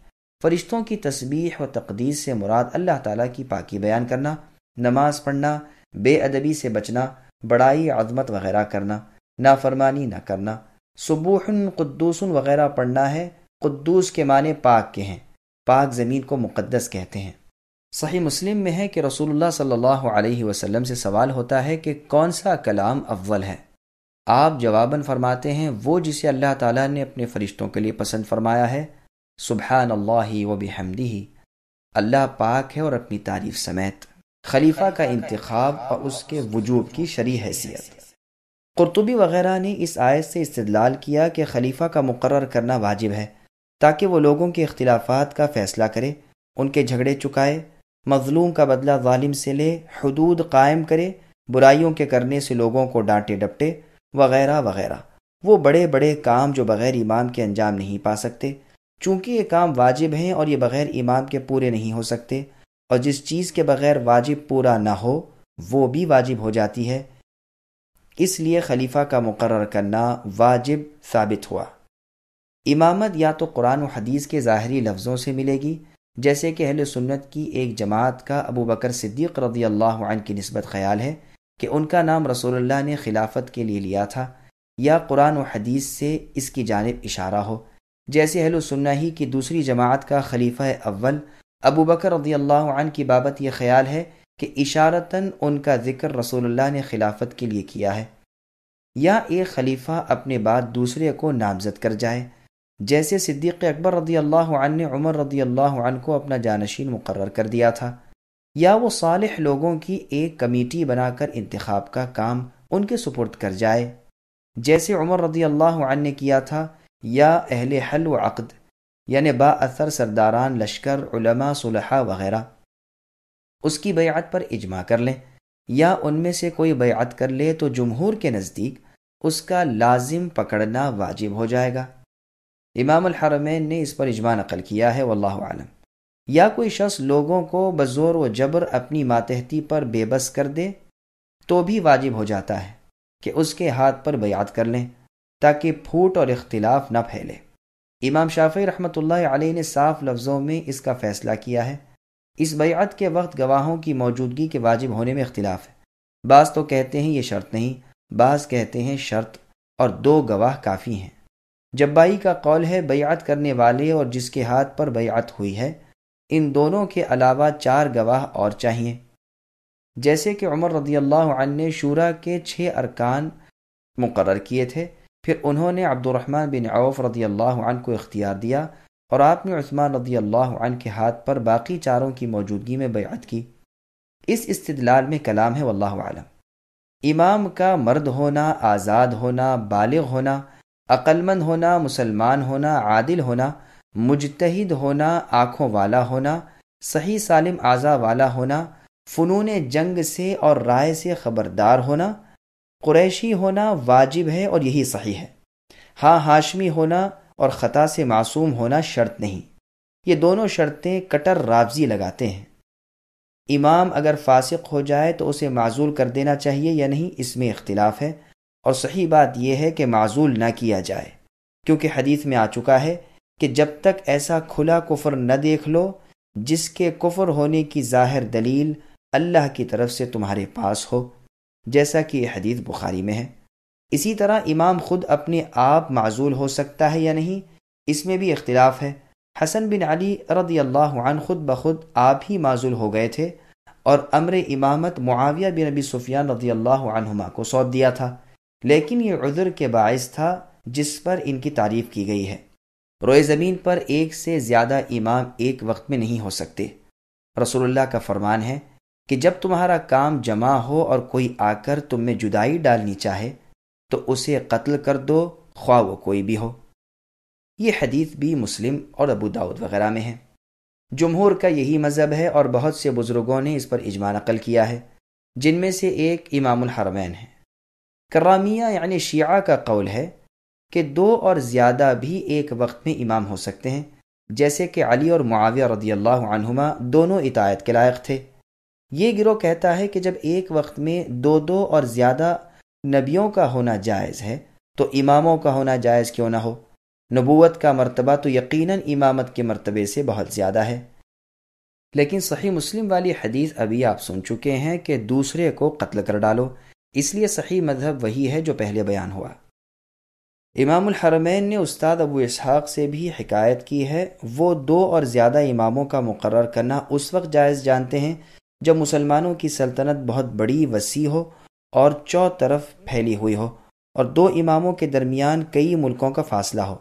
فرشتوں کی تسبیح و تقدیس سے مراد اللہ تعالیٰ کی پاکی بیان کرنا، نماز پڑھنا، بے ادبی سے بچنا، بڑائی عظمت وغیرہ کرنا، نافرمانی نہ کرنا، سبوح قدوس وغیرہ پڑھنا ہے۔ قدوس کے معنی پاک کے ہیں، پاک زمین کو مقدس کہتے ہیں۔ صحیح مسلم میں ہے کہ رسول اللہ صلی اللہ علیہ وسلم سے سوال ہوتا ہے کہ کون سا کلام افضل ہے؟ آپ جواباً فرماتے ہیں وہ جسے اللہ تعالیٰ نے اپنے فرشتوں کے لیے پسند فرمایا ہے، سبحان اللہ و بحمدہ، اللہ پاک ہے اور اپنی تعریف سمیت۔ خلیفہ کا انتخاب اور اس کے وجوب کی شرعی حیثیت۔ قرطبی وغیرہ نے اس آیت سے استدلال کیا کہ خلیفہ کا مقرر کرنا واجب ہے تاکہ وہ لوگوں کے اختلافات کا فیصلہ کرے، ان کے جھگڑے چکائے، مظلوم کا بدلہ ظالم سے لے، حدود قائم کرے، برائیوں کے کرنے سے لوگوں کو ڈانٹے ڈپٹے وغیرہ وغیرہ۔ وہ بڑے بڑے کام جو بغیر امام کے انجام نہیں پا سکتے، چونکہ یہ کام واجب ہیں اور یہ بغیر امام کے پورے نہیں ہو سکتے، اور جس چیز کے بغیر واجب پورا نہ ہو وہ بھی واجب ہو جاتی ہے، اس لیے خلیفہ کا مقرر کرنا واجب ثابت ہوا۔ امامت یا تو قرآن و حدیث کے ظاہری لفظوں سے ملے گی، جیسے کہ اہل سنت کی ایک جماعت کا ابو بکر صدیق رضی اللہ عنہ کی نسبت خیال ہے کہ ان کا نام رسول اللہ نے خلافت کے لیے لیا تھا، یا قرآن و حدیث سے اس کی جانب اشارہ ہو، جیسے اہل سنہ ہی کی دوسری جماعت کا خلیفہ اول ابو بکر رضی اللہ عنہ کی بابت یہ خیال ہے کہ اشارتاً ان کا ذکر رسول اللہ نے خلافت کے لیے کیا ہے، یا ایک خلیفہ اپنے بعد دوسرے کو نامزد کر جائے، جیسے صدیق اکبر رضی اللہ عنہ نے عمر رضی اللہ عنہ کو اپنا جانشین مقرر کر دیا تھا، یا وہ صالح لوگوں کی ایک کمیٹی بنا کر انتخاب کا کام ان کے سپرد کر جائے، جیسے عمر رضی اللہ عنہ نے کیا تھا، یا اہل حل و عقد یعنی با اثر سرداران لشکر، علماء، صلحاء وغیرہ اس کی بیعت پر اجماع کر لیں، یا ان میں سے کوئی بیعت کر لے تو جمہور کے نزدیک اس کا لازم پکڑنا واجب ہو جائے گا۔ امام الحرمین نے اس پر اجماع نقل کیا ہے، واللہ اعلم۔ یا کوئی شخص لوگوں کو بزور و جبر اپنی ماتحتی پر بے بس کر دے تو بھی واجب ہو جاتا ہے کہ اس کے ہاتھ پر بیعت کر لیں تاکہ پھوٹ اور اختلاف نہ پھیلے۔ امام شافعی رحمۃ اللہ علیہ نے صاف لفظوں میں اس کا فیصلہ کیا ہے۔ اس بیعت کے وقت گواہوں کی موجودگی کے واجب ہونے میں اختلاف ہے، بعض تو کہتے ہیں یہ شرط نہیں، بعض کہتے ہیں شرط اور 2 گواہ کافی ہیں۔ جبائی کا قول ہے بیعت کرنے والے اور جس کے ہاتھ پر بیعت ہوئی ہے ان دونوں کے علاوہ 4 گواہ اور چاہیے، جیسے کہ عمر رضی اللہ عنہ نے شورا کے 6 ارکان مقرر کیے تھے، پھر انہوں نے عبد الرحمن بن عوف رضی اللہ عنہ کو اختیار دیا اور آپ نے عثمان رضی اللہ عنہ کے ہاتھ پر باقی 4 کی موجودگی میں بیعت کی۔ اس استدلال میں کلام ہے، واللہ اعلم۔ امام کا مرد ہونا، آزاد ہونا، بالغ ہونا، عقل مند ہونا، مسلمان ہونا، عادل ہونا، مجتہد ہونا، آنکھوں والا ہونا، صحیح سالم اعضاء والا ہونا، فنون جنگ سے اور رائے سے خبردار ہونا، قریشی ہونا واجب ہے اور یہی صحیح ہے۔ ہاں، ہاشمی ہونا اور خطا سے معصوم ہونا شرط نہیں۔ یہ دونوں شرطیں کٹر رافضی لگاتے ہیں۔ امام اگر فاسق ہو جائے تو اسے معزول کر دینا چاہیے یا نہیں، اس میں اختلاف ہے، اور صحیح بات یہ ہے کہ معزول نہ کیا جائے، کیونکہ حدیث میں آ چکا ہے کہ جب تک ایسا کھلا کفر نہ دیکھ لو جس کے کفر ہونے کی ظاہر دلیل اللہ کی طرف سے تمہارے پاس ہو، جیسا کہ یہ حدیث بخاری میں ہے۔ اسی طرح امام خود اپنے آپ معزول ہو سکتا ہے یا نہیں، اس میں بھی اختلاف ہے۔ حسن بن علی رضی اللہ عنہ خود بخود آپ ہی معزول ہو گئے تھے اور امر امامت معاویہ بن ابی سفیان رضی اللہ عنہما کو سونپ دیا تھا، لیکن یہ عذر کے باعث تھا جس پر ان کی تعریف کی گئی ہے۔ روئے زمین پر ایک سے زیادہ امام ایک وقت میں نہیں ہو سکتے۔ رسول اللہ کا فرمان ہے کہ جب تمہارا کام جمع ہو اور کوئی آ کر تم میں جدائی ڈالنی چاہے تو اسے قتل کر دو، خواہ وہ کوئی بھی ہو۔ یہ حدیث بھی مسلم اور ابو داؤد وغیرہ میں ہے۔ جمہور کا یہی مذہب ہے اور بہت سے بزرگوں نے اس پر اجماع نقل کیا ہے، جن میں سے ایک امام الحرمین ہے۔ کرامیہ یعنی شیعہ کا قول ہے کہ 2 اور زیادہ بھی ایک وقت میں امام ہو سکتے ہیں، جیسے کہ علی اور معاویہ رضی اللہ عنہما دونوں اطاعت کے لائق تھے۔ یہ گروہ کہتا ہے کہ جب ایک وقت میں 2 اور زیادہ نبیوں کا ہونا جائز ہے تو اماموں کا ہونا جائز کیوں نہ ہو؟ نبوت کا مرتبہ تو یقیناً امامت کے مرتبے سے بہت زیادہ ہے۔ لیکن صحیح مسلم والی حدیث ابھی آپ سن چکے ہیں کہ دوسرے کو قتل کر ڈالو، اس لیے صحیح مذہب وہی ہے جو پہلے بیان ہوا۔ امام الحرمین نے استاد ابو اسحاق سے بھی حکایت کی ہے، وہ 2 اور زیادہ اماموں کا مقرر کرنا اس وقت جائز جانتے ہیں جب مسلمانوں کی سلطنت بہت بڑی، وسیع ہو اور چوطرف پھیلی ہوئی ہو، اور 2 اماموں کے درمیان کئی ملکوں کا فاصلہ ہو۔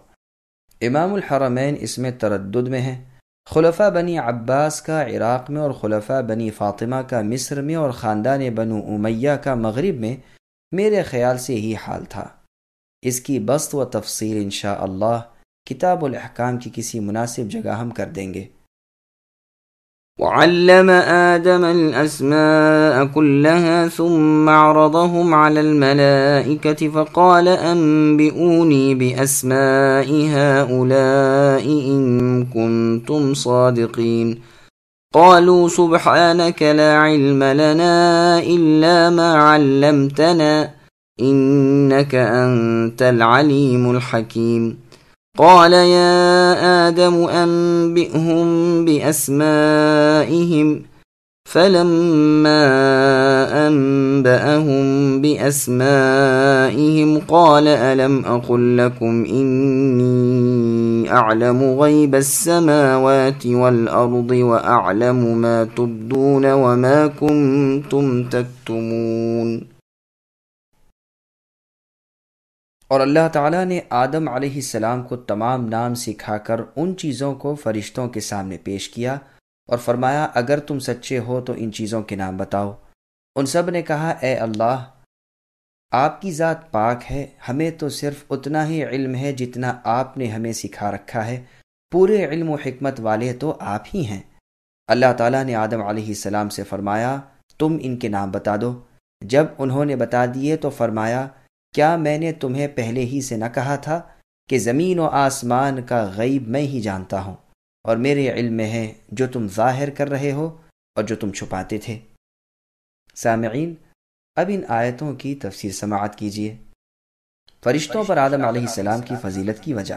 امام الحرمین اس میں تردد میں ہیں۔ خلفاء بنی عباس کا عراق میں اور خلفاء بنی فاطمہ کا مصر میں اور خاندان بنو امیہ کا مغرب میں میرے خیال سے یہی حال تھا۔ اس کی بسط و تفصیل انشاءاللہ کتاب الاحکام کی کسی مناسب جگہ ہم کر دیں گے۔ وعلم آدم الأسماء كلها ثم عرضهم على الملائكة فقال أنبئوني بأسماء هؤلاء إن كنتم صادقين قالوا سبحانك لا علم لنا إلا ما علمتنا إنك أنت العليم الحكيم قال يا آدم أنبئهم بأسمائهم فلما أنبأهم بأسمائهم قال ألم أقل لكم إني أعلم غيب السماوات والأرض وأعلم ما تبدون وما كنتم تكتمون۔ اور اللہ تعالیٰ نے آدم علیہ السلام کو تمام نام سکھا کر ان چیزوں کو فرشتوں کے سامنے پیش کیا اور فرمایا اگر تم سچے ہو تو ان چیزوں کے نام بتاؤ۔ ان سب نے کہا اے اللہ آپ کی ذات پاک ہے، ہمیں تو صرف اتنا ہی علم ہے جتنا آپ نے ہمیں سکھا رکھا ہے، پورے علم و حکمت والے تو آپ ہی ہیں۔ اللہ تعالیٰ نے آدم علیہ السلام سے فرمایا تم ان کے نام بتا دو۔ جب انہوں نے بتا دیے تو فرمایا کیا میں نے تمہیں پہلے ہی سے نہ کہا تھا کہ زمین و آسمان کا غیب میں ہی جانتا ہوں اور میرے علم میں ہے جو تم ظاہر کر رہے ہو اور جو تم چھپاتے تھے۔ سامعین، اب ان آیتوں کی تفسیر سماعت کیجیے۔ فرشتوں پر آدم علیہ السلام کی فضیلت کی وجہ۔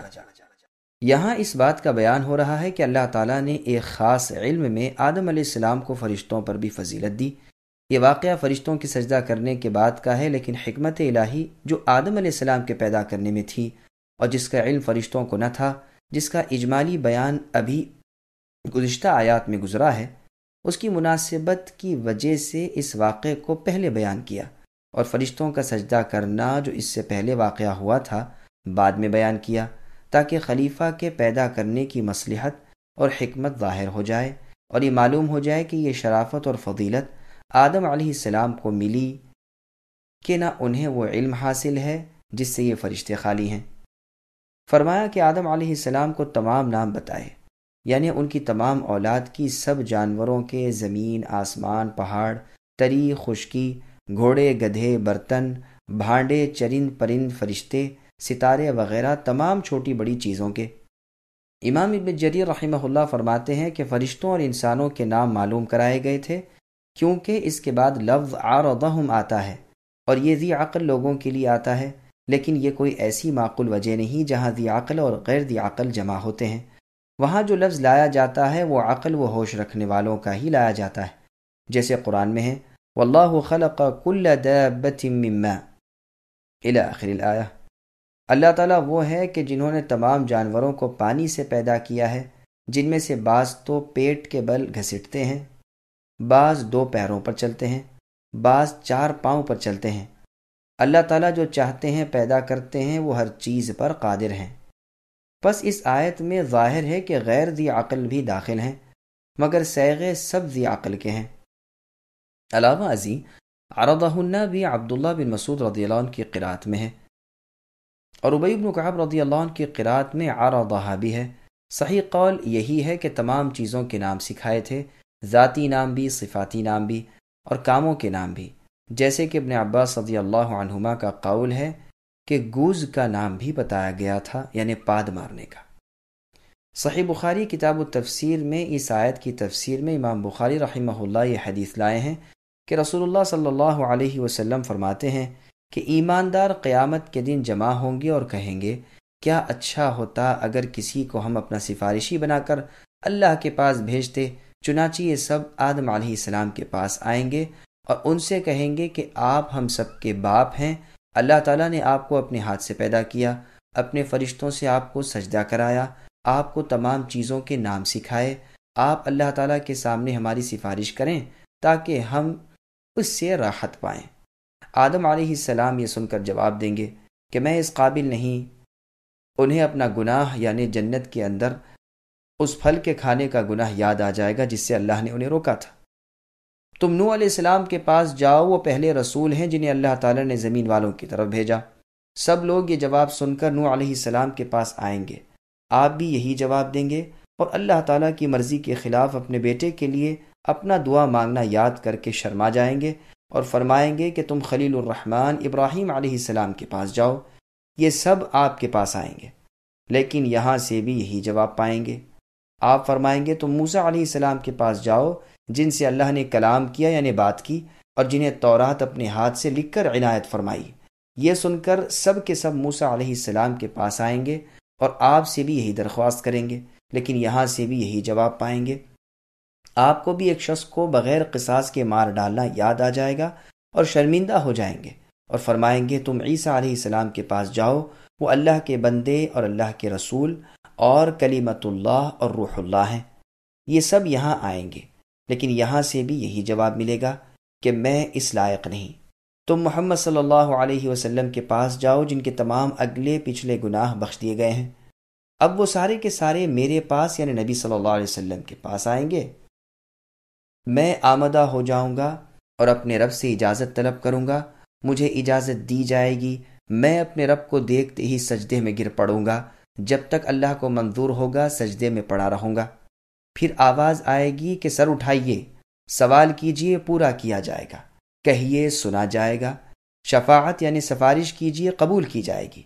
یہاں اس بات کا بیان ہو رہا ہے کہ اللہ تعالیٰ نے ایک خاص علم میں آدم علیہ السلام کو فرشتوں پر بھی فضیلت دی۔ یہ واقعہ فرشتوں کی سجدہ کرنے کے بعد کا ہے، لیکن حکمت الہی جو آدم علیہ السلام کے پیدا کرنے میں تھی اور جس کا علم فرشتوں کو نہ تھا، جس کا اجمالی بیان ابھی گزشتہ آیات میں گزرا ہے، اس کی مناسبت کی وجہ سے اس واقعے کو پہلے بیان کیا اور فرشتوں کا سجدہ کرنا جو اس سے پہلے واقعہ ہوا تھا بعد میں بیان کیا، تاکہ خلیفہ کے پیدا کرنے کی مصلحت اور حکمت ظاہر ہو جائے اور یہ معلوم ہو جائے کہ یہ شرافت اور فضیلت آدم علیہ السلام کو ملی کہ نہ انہیں وہ علم حاصل ہے جس سے یہ فرشتے خالی ہیں۔ فرمایا کہ آدم علیہ السلام کو تمام نام بتائے، یعنی ان کی تمام اولاد کی سب جانوروں کے، زمین، آسمان، پہاڑ، تری، خشکی، گھوڑے، گدھے، برتن، بھانڈے، چرند پرند، فرشتے، ستارے وغیرہ تمام چھوٹی بڑی چیزوں کے۔ امام ابن جریر رحمہ اللہ فرماتے ہیں کہ فرشتوں اور انسانوں کے نام معلوم کرائے گئے تھے کیونکہ اس کے بعد لفظ عارضہم آتا ہے اور یہ ذی عقل لوگوں کے لیے آتا ہے، لیکن یہ کوئی ایسی معقول وجہ نہیں جہاں ذی عقل اور غیر ذی عقل جمع ہوتے ہیں۔ وہاں جو لفظ لایا جاتا ہے وہ عقل و ہوش رکھنے والوں کا ہی لایا جاتا ہے، جیسے قرآن میں ہے واللہ خلق کل دابۃ من ماء الی آخر الآیہ۔ اللہ تعالیٰ وہ ہے کہ جنہوں نے تمام جانوروں کو پانی سے پیدا کیا ہے، جن میں سے بعض تو پیٹ کے بل گھسٹتے ہیں، بعض 2 پیروں پر چلتے ہیں، بعض 4 پاؤں پر چلتے ہیں۔ اللہ تعالیٰ جو چاہتے ہیں پیدا کرتے ہیں، وہ ہر چیز پر قادر ہیں۔ پس اس آیت میں ظاہر ہے کہ غیر ذی عقل بھی داخل ہیں، مگر صیغے سب ذی عقل کے ہیں۔ علاوہ ازیں عرضہن بھی عبداللہ بن مسعود رضی اللہ عنہ کی قرأت میں ہے اور ابی بن کعب رضی اللہ عنہ کی قرأت میں عرضہا بھی ہے۔ صحیح قول یہی ہے کہ تمام چیزوں کے نام سکھائے تھے، ذاتی نام بھی، صفاتی نام بھی اور کاموں کے نام بھی، جیسے کہ ابن عباس رضی اللہ عنہما کا قول ہے کہ گوز کا نام بھی بتایا گیا تھا، یعنی پاد مارنے کا۔ صحیح بخاری کتاب التفسیر میں اس آیت کی تفسیر میں امام بخاری رحمہ اللہ یہ حدیث لائے ہیں کہ رسول اللہ صلی اللہ علیہ وسلم فرماتے ہیں کہ ایماندار قیامت کے دن جمع ہوں گے اور کہیں گے کیا اچھا ہوتا اگر کسی کو ہم اپنا سفارشی بنا کر اللہ کے پاس بھیجتے۔ چنانچہ یہ سب آدم علیہ السلام کے پاس آئیں گے اور ان سے کہیں گے کہ آپ ہم سب کے باپ ہیں، اللہ تعالیٰ نے آپ کو اپنے ہاتھ سے پیدا کیا، اپنے فرشتوں سے آپ کو سجدہ کرایا، آپ کو تمام چیزوں کے نام سکھائے، آپ اللہ تعالیٰ کے سامنے ہماری سفارش کریں تاکہ ہم اس سے راحت پائیں۔ آدم علیہ السلام یہ سن کر جواب دیں گے کہ میں اس قابل نہیں۔ انہیں اپنا گناہ یعنی جنت کے اندر اس پھل کے کھانے کا گناہ یاد آ جائے گا جس سے اللہ نے انہیں روکا تھا۔ تم نوح علیہ السلام کے پاس جاؤ، وہ پہلے رسول ہیں جنہیں اللہ تعالیٰ نے زمین والوں کی طرف بھیجا۔ سب لوگ یہ جواب سن کر نوح علیہ السلام کے پاس آئیں گے، آپ بھی یہی جواب دیں گے اور اللہ تعالیٰ کی مرضی کے خلاف اپنے بیٹے کے لیے اپنا دعا مانگنا یاد کر کے شرما جائیں گے اور فرمائیں گے کہ تم خلیل الرحمن ابراہیم علیہ السلام کے پاس جاؤ۔ یہ سب آپ کے پاس آئیں گے، لیکن یہاں سے بھی یہی جواب پائیں گے۔ آپ فرمائیں گے تم موسیٰ علیہ السلام کے پاس جاؤ جن سے اللہ نے کلام کیا یعنی بات کی اور جنہیں تورات اپنے ہاتھ سے لکھ کر عنایت فرمائی۔ یہ سن کر سب کے سب موسیٰ علیہ السلام کے پاس آئیں گے اور آپ سے بھی یہی درخواست کریں گے، لیکن یہاں سے بھی یہی جواب پائیں گے۔ آپ کو بھی ایک شخص کو بغیر قصاص کے مار ڈالنا یاد آ جائے گا اور شرمندہ ہو جائیں گے اور فرمائیں گے تم عیسیٰ علیہ السلام کے پاس جاؤ، وہ اللہ کے بندے اور اللہ کے رسول اور کلیمت اللہ اور روح اللہ ہیں۔ یہ سب یہاں آئیں گے، لیکن یہاں سے بھی یہی جواب ملے گا کہ میں اس لائق نہیں۔ تم محمد صلی اللہ علیہ وسلم کے پاس جاؤ جن کے تمام اگلے پچھلے گناہ بخش دیے گئے ہیں۔ اب وہ سارے کے سارے میرے پاس یعنی نبی صلی اللہ علیہ وسلم کے پاس آئیں گے، میں آمدہ ہو جاؤں گا اور اپنے رب سے اجازت طلب کروں گا، مجھے اجازت دی جائے گی، میں اپنے رب کو دیکھتے ہی سجدے میں گر پڑوں گا، جب تک اللہ کو منظور ہوگا سجدے میں پڑا رہوں گا۔ پھر آواز آئے گی کہ سر اٹھائیے، سوال کیجئے پورا کیا جائے گا، کہیے سنا جائے گا، شفاعت یعنی سفارش کیجئے قبول کی جائے گی۔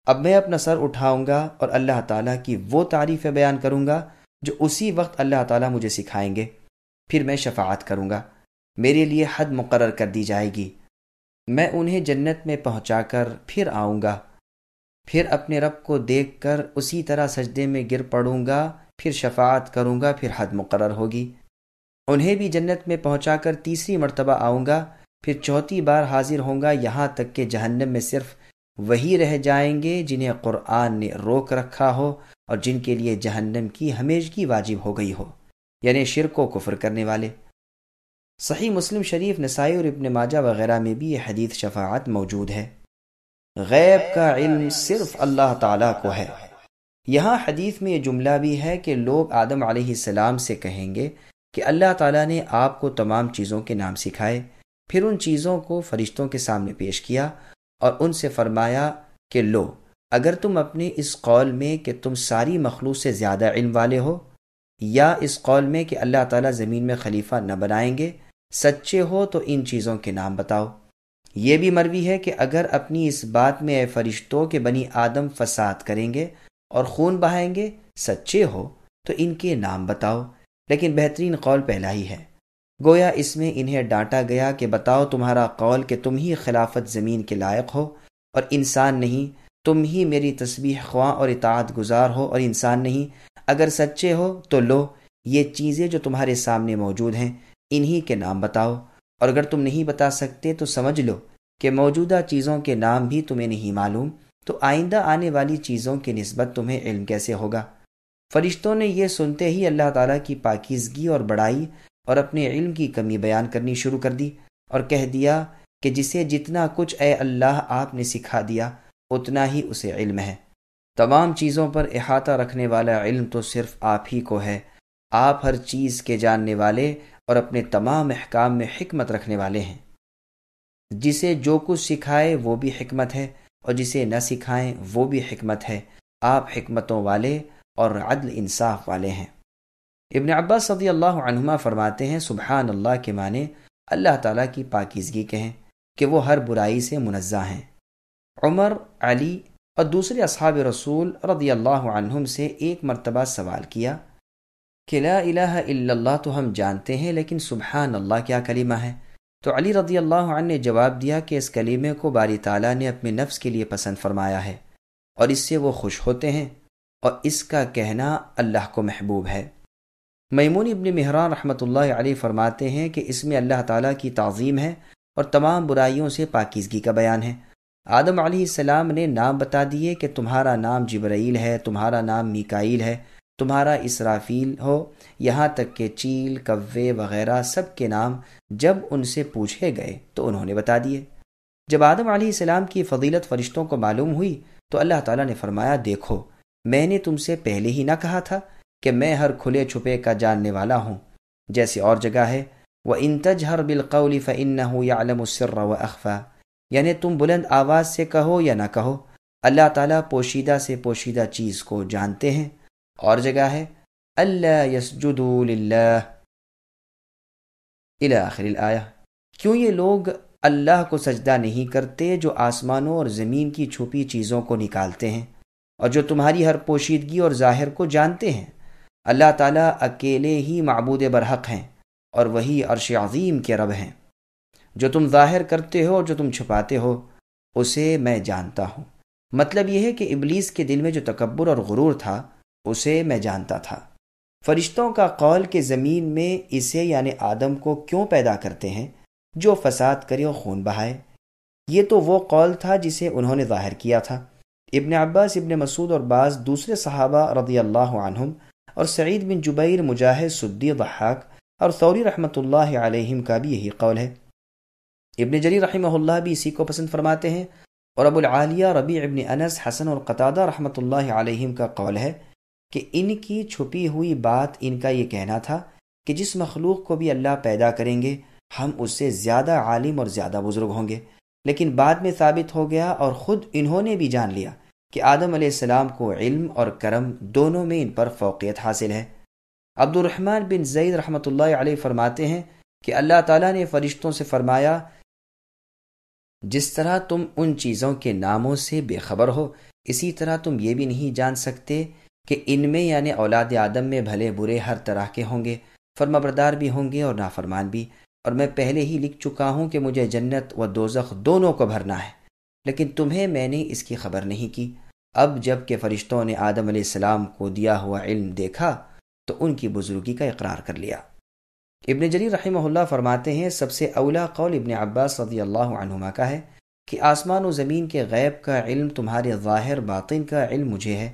اب میں اپنا سر اٹھاؤں گا اور اللہ تعالیٰ کی وہ تعریفیں بیان کروں گا جو اسی وقت اللہ تعالیٰ مجھے سکھائیں گے۔ پھر میں شفاعت کروں گا، میرے لیے حد مقرر کر دی جائے گی، میں انہیں جنت میں پہنچا کر پھر آؤں گا، پھر اپنے رب کو دیکھ کر اسی طرح سجدے میں گر پڑوں گا، پھر شفاعت کروں گا، پھر حد مقرر ہوگی۔ انہیں بھی جنت میں پہنچا کر تیسری مرتبہ آؤں گا، پھر چوتھی بار حاضر ہوں گا، یہاں تک کہ جہنم میں صرف وہی رہ جائیں گے جنہیں قرآن نے روک رکھا ہو اور جن کے لیے جہنم کی ہمیشگی واجب ہو گئی ہو، یعنی شرک و کفر کرنے والے۔ صحیح مسلم شریف، نسائی اور ابن ماجہ وغیرہ میں بھی یہ حدیث شفاعت موجود ہے۔ غیب کا علم صرف اللہ تعالیٰ کو ہے۔ یہاں حدیث میں یہ جملہ بھی ہے کہ لوگ آدم علیہ السلام سے کہیں گے کہ اللہ تعالیٰ نے آپ کو تمام چیزوں کے نام سکھائے، پھر ان چیزوں کو فرشتوں کے سامنے پیش کیا اور ان سے فرمایا کہ لو، اگر تم اپنے اس قول میں کہ تم ساری مخلوق سے زیادہ علم والے ہو، یا اس قول میں کہ اللہ تعالیٰ زمین میں خلیفہ نہ بنائیں گے سچے ہو تو ان چیزوں کے نام بتاؤ۔ یہ بھی مروی ہے کہ اگر اپنی اس بات میں اے فرشتوں کے بنی آدم فساد کریں گے اور خون بہائیں گے سچے ہو تو ان کے نام بتاؤ، لیکن بہترین قول پہلا ہی ہے۔ گویا اس میں انہیں ڈانٹا گیا کہ بتاؤ تمہارا قول کہ تم ہی خلافت زمین کے لائق ہو اور انسان نہیں، تم ہی میری تسبیح خواں اور اطاعت گزار ہو اور انسان نہیں، اگر سچے ہو تو لو یہ چیزیں جو تمہارے سامنے موجود ہیں انہی کے نام بتاؤ، اور اگر تم نہیں بتا سکتے تو سمجھ لو کہ موجودہ چیزوں کے نام بھی تمہیں نہیں معلوم، تو آئندہ آنے والی چیزوں کی نسبت تمہیں علم کیسے ہوگا؟ فرشتوں نے یہ سنتے ہی اللہ تعالیٰ کی پاکیزگی اور بڑائی اور اپنے علم کی کمی بیان کرنی شروع کر دی اور کہہ دیا کہ جسے جتنا کچھ اے اللہ آپ نے سکھا دیا اتنا ہی اسے علم ہے۔ تمام چیزوں پر احاطہ رکھنے والا علم تو صرف آپ ہی کو ہے، آپ ہر چیز کے جاننے والے اور اپنے تمام احکام میں حکمت رکھنے والے ہیں۔ جسے جو کچھ سکھائے وہ بھی حکمت ہے اور جسے نہ سکھائیں وہ بھی حکمت ہے، آپ حکمتوں والے اور عدل انصاف والے ہیں۔ ابن عباس رضی اللہ عنہما فرماتے ہیں سبحان اللہ کے معنی اللہ تعالیٰ کی پاکیزگی کہیں کہ وہ ہر برائی سے منزہ ہیں۔ عمر، علی اور دوسرے اصحاب رسول رضی اللہ عنہم سے ایک مرتبہ سوال کیا کہ لا الہ الا اللہ تو ہم جانتے ہیں لیکن سبحان اللہ کیا کلمہ ہے؟ تو علی رضی اللہ عنہ نے جواب دیا کہ اس کلمے کو باری تعالیٰ نے اپنے نفس کے لیے پسند فرمایا ہے اور اس سے وہ خوش ہوتے ہیں اور اس کا کہنا اللہ کو محبوب ہے۔ میمون ابن مہران رحمۃ اللہ علیہ فرماتے ہیں کہ اس میں اللہ تعالیٰ کی تعظیم ہے اور تمام برائیوں سے پاکیزگی کا بیان ہے۔ آدم علیہ السلام نے نام بتا دیے کہ تمہارا نام جبرائیل ہے، تمہارا نام میکائیل ہے، تمہارا اسرافیل ہو، یہاں تک کہ چیل، کوے وغیرہ سب کے نام جب ان سے پوچھے گئے تو انہوں نے بتا دیے۔ جب آدم علیہ السلام کی فضیلت فرشتوں کو معلوم ہوئی تو اللہ تعالیٰ نے فرمایا دیکھو میں نے تم سے پہلے ہی نہ کہا تھا کہ میں ہر کھلے چھپے کا جاننے والا ہوں۔ جیسے اور جگہ ہے وَإِن تَجْهَرْ بِالْقَوْلِ فَإِنَّهُ يَعْلَمُ السِّرَّ وَأَخْفَى، یعنی تم بلند آواز سے کہو یا نہ کہو اللہ تعالیٰ پوشیدہ سے پوشیدہ چیز کو جانتے ہیں۔ اور جگہ ہے أَلَّا يَسْجُدُوا لِلَّهِ إِلَى آخر الآیہ، کیوں یہ لوگ اللہ کو سجدہ نہیں کرتے جو آسمانوں اور زمین کی چھپی چیزوں کو نکالتے ہیں اور جو تمہاری ہر پوشیدگی اور ظاہر کو جانتے ہیں۔ اللہ تعالیٰ اکیلے ہی معبود برحق ہیں اور وہی عرش عظیم کے رب ہیں۔ جو تم ظاہر کرتے ہو اور جو تم چھپاتے ہو اسے میں جانتا ہوں۔ مطلب یہ ہے کہ ابلیس کے دل میں جو تکبر اور غرور تھا اسے میں جانتا تھا۔ فرشتوں کا قول کہ زمین میں اسے یعنی آدم کو کیوں پیدا کرتے ہیں جو فساد کرے اور خون بہائے، یہ تو وہ قول تھا جسے انہوں نے ظاہر کیا تھا۔ ابن عباس، ابن مسعود اور بعض دوسرے صحابہ رضی اللہ عنہم اور سعید بن جبیر، مجاہد، سدی، ضحاک اور ثوری رحمۃ اللہ علیہم کا بھی یہی قول ہے۔ ابن جریر رحمہ اللہ بھی اسی کو پسند فرماتے ہیں، اور ابو العالیہ، ربیع ابن انس، حسن اور قتادہ رحمۃ اللہ علیہم کا قول ہے کہ ان کی چھپی ہوئی بات ان کا یہ کہنا تھا کہ جس مخلوق کو بھی اللہ پیدا کریں گے ہم اس سے زیادہ عالم اور زیادہ بزرگ ہوں گے، لیکن بعد میں ثابت ہو گیا اور خود انہوں نے بھی جان لیا کہ آدم علیہ السلام کو علم اور کرم دونوں میں ان پر فوقیت حاصل ہے۔ عبد الرحمن بن زید رحمۃ اللہ علیہ فرماتے ہیں کہ اللہ تعالیٰ نے فرشتوں سے فرمایا، جس طرح تم ان چیزوں کے ناموں سے بے خبر ہو، اسی طرح تم یہ بھی نہیں جان سکتے کہ ان میں یعنی اولاد آدم میں بھلے برے ہر طرح کے ہوں گے، فرمانبردار بھی ہوں گے اور نافرمان بھی، اور میں پہلے ہی لکھ چکا ہوں کہ مجھے جنت و دوزخ دونوں کو بھرنا ہے، لیکن تمہیں میں نے اس کی خبر نہیں کی۔ اب جب کہ فرشتوں نے آدم علیہ السلام کو دیا ہوا علم دیکھا تو ان کی بزرگی کا اقرار کر لیا۔ ابن جریر رحمہ اللہ فرماتے ہیں سب سے اولا قول ابن عباس رضی اللہ عنہما کا ہے کہ آسمان و زمین کے غیب کا علم تمہارے ظاہر باطن کا علم مجھے ہے۔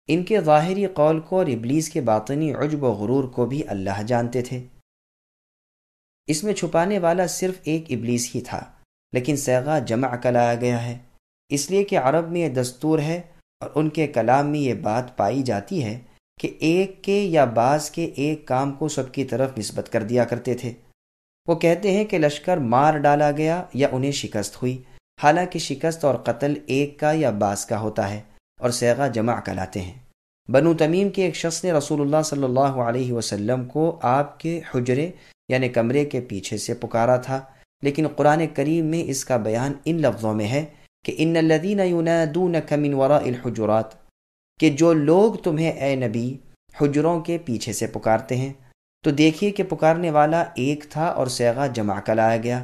ان کے ظاہری قول کو اور ابلیس کے باطنی عجب و غرور کو بھی اللہ جانتے تھے۔ اس میں چھپانے والا صرف ایک ابلیس ہی تھا، لیکن صیغہ جمع کا لایا گیا ہے، اس لیے کہ عرب میں یہ دستور ہے اور ان کے کلام میں یہ بات پائی جاتی ہے کہ ایک کے یا بعض کے ایک کام کو سب کی طرف نسبت کر دیا کرتے تھے۔ وہ کہتے ہیں کہ لشکر مار ڈالا گیا یا انہیں شکست ہوئی، حالانکہ شکست اور قتل ایک کا یا بعض کا ہوتا ہے اور صیغہ جمع کا لاتے ہیں۔ بنو تمیم کے ایک شخص نے رسول اللہ صلی اللہ علیہ وسلم کو آپ کے حجرے یعنی کمرے کے پیچھے سے پکارا تھا، لیکن قرآن کریم میں اس کا بیان ان لفظوں میں ہے کہ ان الذین ینادونک من وراء الحجرات، کہ جو لوگ تمہیں اے نبی حجروں کے پیچھے سے پکارتے ہیں۔ تو دیکھیے کہ پکارنے والا ایک تھا اور صیغہ جمع کا لایا گیا۔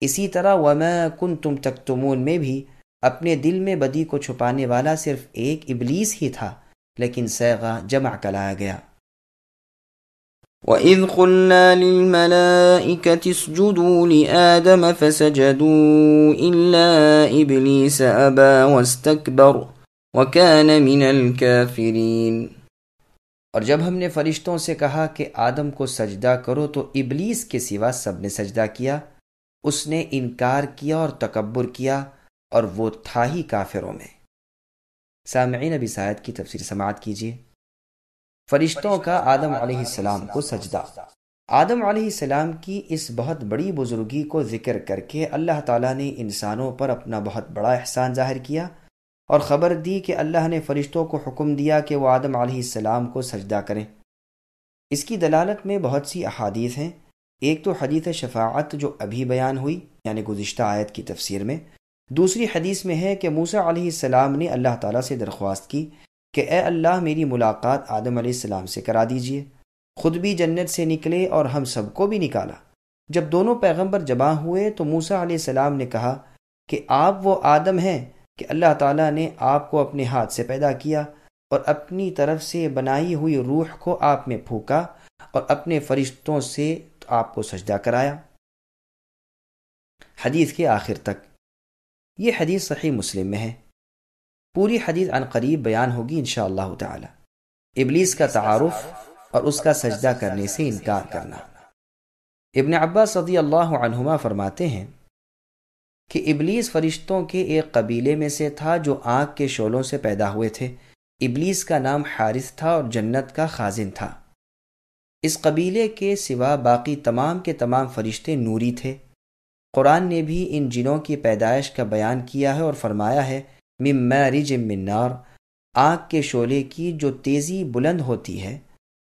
اسی طرح وما کنتم تکتمون میں بھی اپنے دل میں بدی کو چھپانے والا صرف ایک ابلیس ہی تھا، لیکن صیغہ جمع کا لایا گیا۔ وَإِذْ قُلْنَا لِلْمَلَائِكَةِ اسْجُدُوا لِآدَمَ فَسَجَدُوا إِلَّا إِبْلِيسَ أَبَى وَاسْتَكْبَرَ وَكَانَ مِنَ الْكَافِرِينَ۔ اور جب ہم نے فرشتوں سے کہا کہ آدم کو سجدہ کرو تو ابلیس کے سوا سب نے سجدہ کیا، اس نے انکار کیا اور تکبر کیا اور وہ تھا ہی کافروں میں۔ سامعین اب اس آیت کی تفسیر سماعت کیجیے۔ فرشتوں کا آدم علیہ السلام کو سجدہ۔ آدم علیہ السلام کی اس بہت بڑی بزرگی کو ذکر کر کے اللہ تعالیٰ نے انسانوں پر اپنا بہت بڑا احسان ظاہر کیا اور خبر دی کہ اللہ نے فرشتوں کو حکم دیا کہ وہ آدم علیہ السلام کو سجدہ کریں۔ اس کی دلالت میں بہت سی احادیث ہیں۔ ایک تو حدیث شفاعت جو ابھی بیان ہوئی یعنی گزشتہ آیت کی تفسیر میں، دوسری حدیث میں ہے کہ موسیٰ علیہ السلام نے اللہ تعالیٰ سے درخواست کی کہ اے اللہ میری ملاقات آدم علیہ السلام سے کرا دیجئے۔ خود بھی جنت سے نکلے اور ہم سب کو بھی نکالا۔ جب دونوں پیغمبر جمع ہوئے تو موسیٰ علیہ السلام نے کہا کہ آپ وہ آدم ہیں کہ اللہ تعالیٰ نے آپ کو اپنے ہاتھ سے پیدا کیا اور اپنی طرف سے بنائی ہوئی روح کو آپ میں پھونکا اور اپنے فرشتوں سے آپ کو سجدہ کرایا، حدیث کے آخر تک۔ یہ حدیث صحیح مسلم میں ہے۔ پوری حدیث عن قریب بیان ہوگی انشاءاللہ تعالی۔ ابلیس کا تعارف اور اس کا سجدہ کرنے سے انکار کرنا۔ ابن عباس رضی اللہ عنہما فرماتے ہیں کہ ابلیس فرشتوں کے ایک قبیلے میں سے تھا جو آگ کے شعلوں سے پیدا ہوئے تھے۔ ابلیس کا نام حارث تھا اور جنت کا خازن تھا۔ اس قبیلے کے سوا باقی تمام کے تمام فرشتے نوری تھے۔ قرآن نے بھی ان جنوں کی پیدائش کا بیان کیا ہے اور فرمایا ہے من مارج من نار، آگ کے شعلے کی جو تیزی بلند ہوتی ہے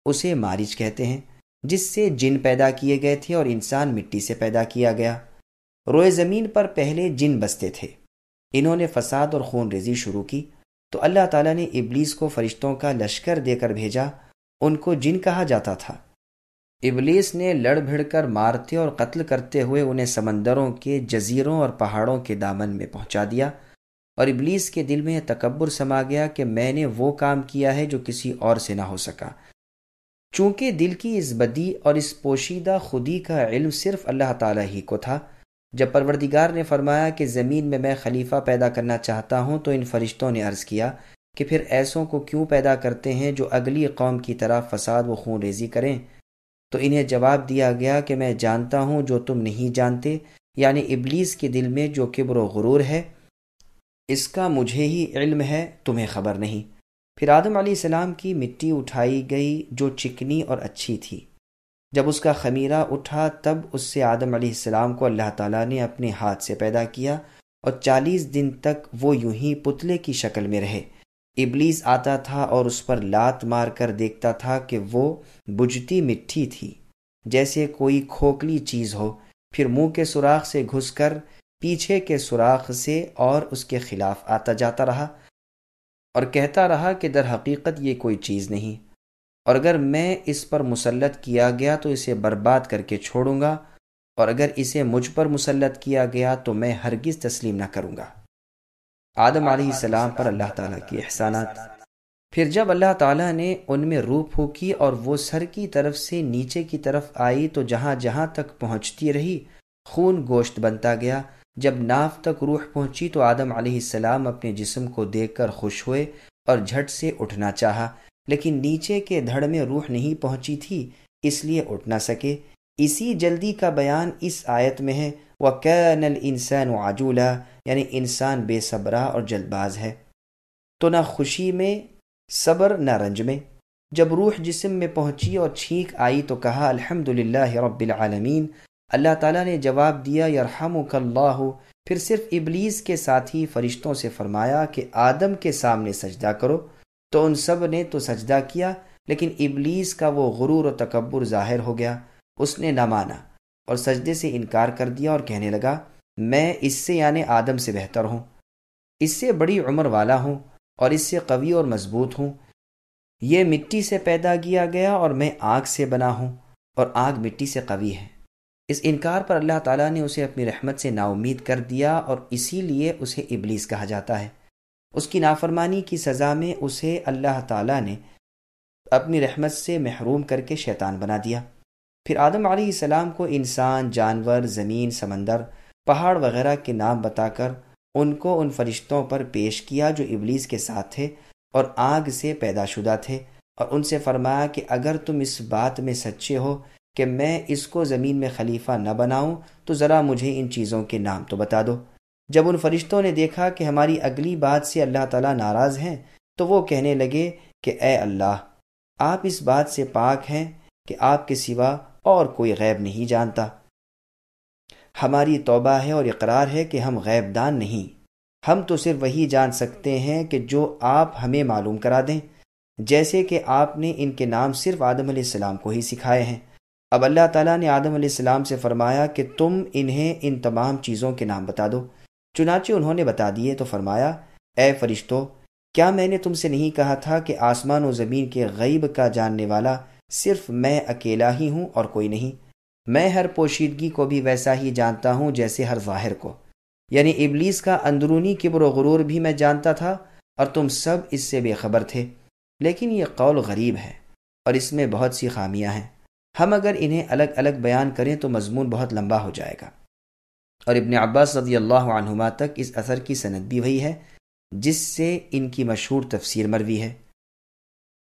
اسے مارج کہتے ہیں، جس سے جن پیدا کیے گئے تھے اور انسان مٹی سے پیدا کیا گیا۔ روئے زمین پر پہلے جن بستے تھے، انہوں نے فساد اور خون ریزی شروع کی تو اللہ تعالیٰ نے ابلیس کو فرشتوں کا لشکر دے کر بھیجا۔ ان کو جن کہا جاتا تھا۔ ابلیس نے لڑ بھڑ کر مارتے اور قتل کرتے ہوئے انہیں سمندروں کے جزیروں اور پہاڑوں کے دامن میں پہنچا دیا، اور ابلیس کے دل میں تکبر سما گیا کہ میں نے وہ کام کیا ہے جو کسی اور سے نہ ہو سکا۔ چونکہ دل کی اس بدی اور اس پوشیدہ خودی کا علم صرف اللہ تعالیٰ ہی کو تھا، جب پروردگار نے فرمایا کہ زمین میں خلیفہ پیدا کرنا چاہتا ہوں تو ان فرشتوں نے عرض کیا کہ پھر ایسوں کو کیوں پیدا کرتے ہیں جو اگلی قوم کی طرح فساد و خون ریزی کریں؟ تو انہیں جواب دیا گیا کہ میں جانتا ہوں جو تم نہیں جانتے، یعنی ابلیس کے دل میں جو کبر و غرور ہے اس کا مجھے ہی علم ہے، تمہیں خبر نہیں۔ پھر آدم علیہ السلام کی مٹی اٹھائی گئی جو چکنی اور اچھی تھی۔ جب اس کا خمیرہ اٹھا تب اس سے آدم علیہ السلام کو اللہ تعالیٰ نے اپنے ہاتھ سے پیدا کیا، اور 40 دن تک وہ یوں ہی پتلے کی شکل میں رہے۔ ابلیس آتا تھا اور اس پر لات مار کر دیکھتا تھا کہ وہ بجھتی مٹی تھی جیسے کوئی کھوکھلی چیز ہو، پھر منہ کے سوراخ سے گھس کر پیچھے کے سوراخ سے اور اس کے خلاف آتا جاتا رہا اور کہتا رہا کہ در حقیقت یہ کوئی چیز نہیں، اور اگر میں اس پر مسلط کیا گیا تو اسے برباد کر کے چھوڑوں گا، اور اگر اسے مجھ پر مسلط کیا گیا تو میں ہرگز تسلیم نہ کروں گا۔ آدم علیہ السلام پر اللہ تعالیٰ کی احسانات۔ پھر جب اللہ تعالیٰ نے ان میں روح پھونکی اور وہ سر کی طرف سے نیچے کی طرف آئی تو جہاں جہاں تک پہنچتی رہی خون گوشت بنتا گیا۔ جب ناف تک روح پہنچی تو آدم علیہ السلام اپنے جسم کو دیکھ کر خوش ہوئے اور جھٹ سے اٹھنا چاہا، لیکن نیچے کے دھڑ میں روح نہیں پہنچی تھی، اس لیے اٹھ نہ سکے۔ اسی جلدی کا بیان اس آیت میں ہے، وَكَانَ الْإِنسَانُ عَجُولًا، یعنی انسان بے صبرا اور جلد باز ہے، تو نہ خوشی میں صبر نہ رنج میں۔ جب روح جسم میں پہنچی اور چھینک آئی تو کہا الحمدللہ رب العالمین۔ اللہ تعالیٰ نے جواب دیا یرحمک اللہ۔ پھر صرف ابلیس کے ساتھی فرشتوں سے فرمایا کہ آدم کے سامنے سجدہ کرو، تو ان سب نے تو سجدہ کیا، لیکن ابلیس کا وہ غرور و تکبر ظاہر ہو گیا، اس نے نہ مانا اور سجدے سے انکار کر دیا اور کہنے لگا میں اس سے یعنی آدم سے بہتر ہوں، اس سے بڑی عمر والا ہوں اور اس سے قوی اور مضبوط ہوں۔ یہ مٹی سے پیدا کیا گیا اور میں آگ سے بنا ہوں، اور آگ مٹی سے قوی ہے۔ اس انکار پر اللہ تعالیٰ نے اسے اپنی رحمت سے نا امید کر دیا، اور اسی لیے اسے ابلیس کہا جاتا ہے۔ اس کی نافرمانی کی سزا میں اسے اللہ تعالیٰ نے اپنی رحمت سے محروم کر کے شیطان بنا دیا۔ پھر آدم علیہ السلام کو انسان، جانور، زمین، سمندر، پہاڑ وغیرہ کے نام بتا کر ان کو ان فرشتوں پر پیش کیا جو ابلیس کے ساتھ تھے اور آگ سے پیدا شدہ تھے، اور ان سے فرمایا کہ اگر تم اس بات میں سچے ہو کہ میں اس کو زمین میں خلیفہ نہ بناؤں تو ذرا مجھے ان چیزوں کے نام تو بتا دو۔ جب ان فرشتوں نے دیکھا کہ ہماری اگلی بات سے اللہ تعالیٰ ناراض ہیں تو وہ کہنے لگے کہ اے اللہ، آپ اس بات سے پاک ہیں کہ آپ کے سوا اور کوئی غیب نہیں جانتا۔ ہماری توبہ ہے اور اقرار ہے کہ ہم غیب دان نہیں، ہم تو صرف وہی جان سکتے ہیں کہ جو آپ ہمیں معلوم کرا دیں، جیسے کہ آپ نے ان کے نام صرف آدم علیہ السلام کو ہی سکھائے ہیں۔ اب اللہ تعالیٰ نے آدم علیہ السلام سے فرمایا کہ تم انہیں ان تمام چیزوں کے نام بتا دو۔ چنانچہ انہوں نے بتا دیے تو فرمایا اے فرشتو، کیا میں نے تم سے نہیں کہا تھا کہ آسمان و زمین کے غیب کا جاننے والا صرف میں اکیلا ہی ہوں اور کوئی نہیں؟ میں ہر پوشیدگی کو بھی ویسا ہی جانتا ہوں جیسے ہر ظاہر کو، یعنی ابلیس کا اندرونی کبر و غرور بھی میں جانتا تھا اور تم سب اس سے بے خبر تھے۔ لیکن یہ قول غریب ہے اور اس میں بہت سی خامیاں ہیں، ہم اگر انہیں الگ الگ بیان کریں تو مضمون بہت لمبا ہو جائے گا۔ اور ابن عباس رضی اللہ عنہما تک اس اثر کی سند بھی وہی ہے جس سے ان کی مشہور تفسیر مروی ہے۔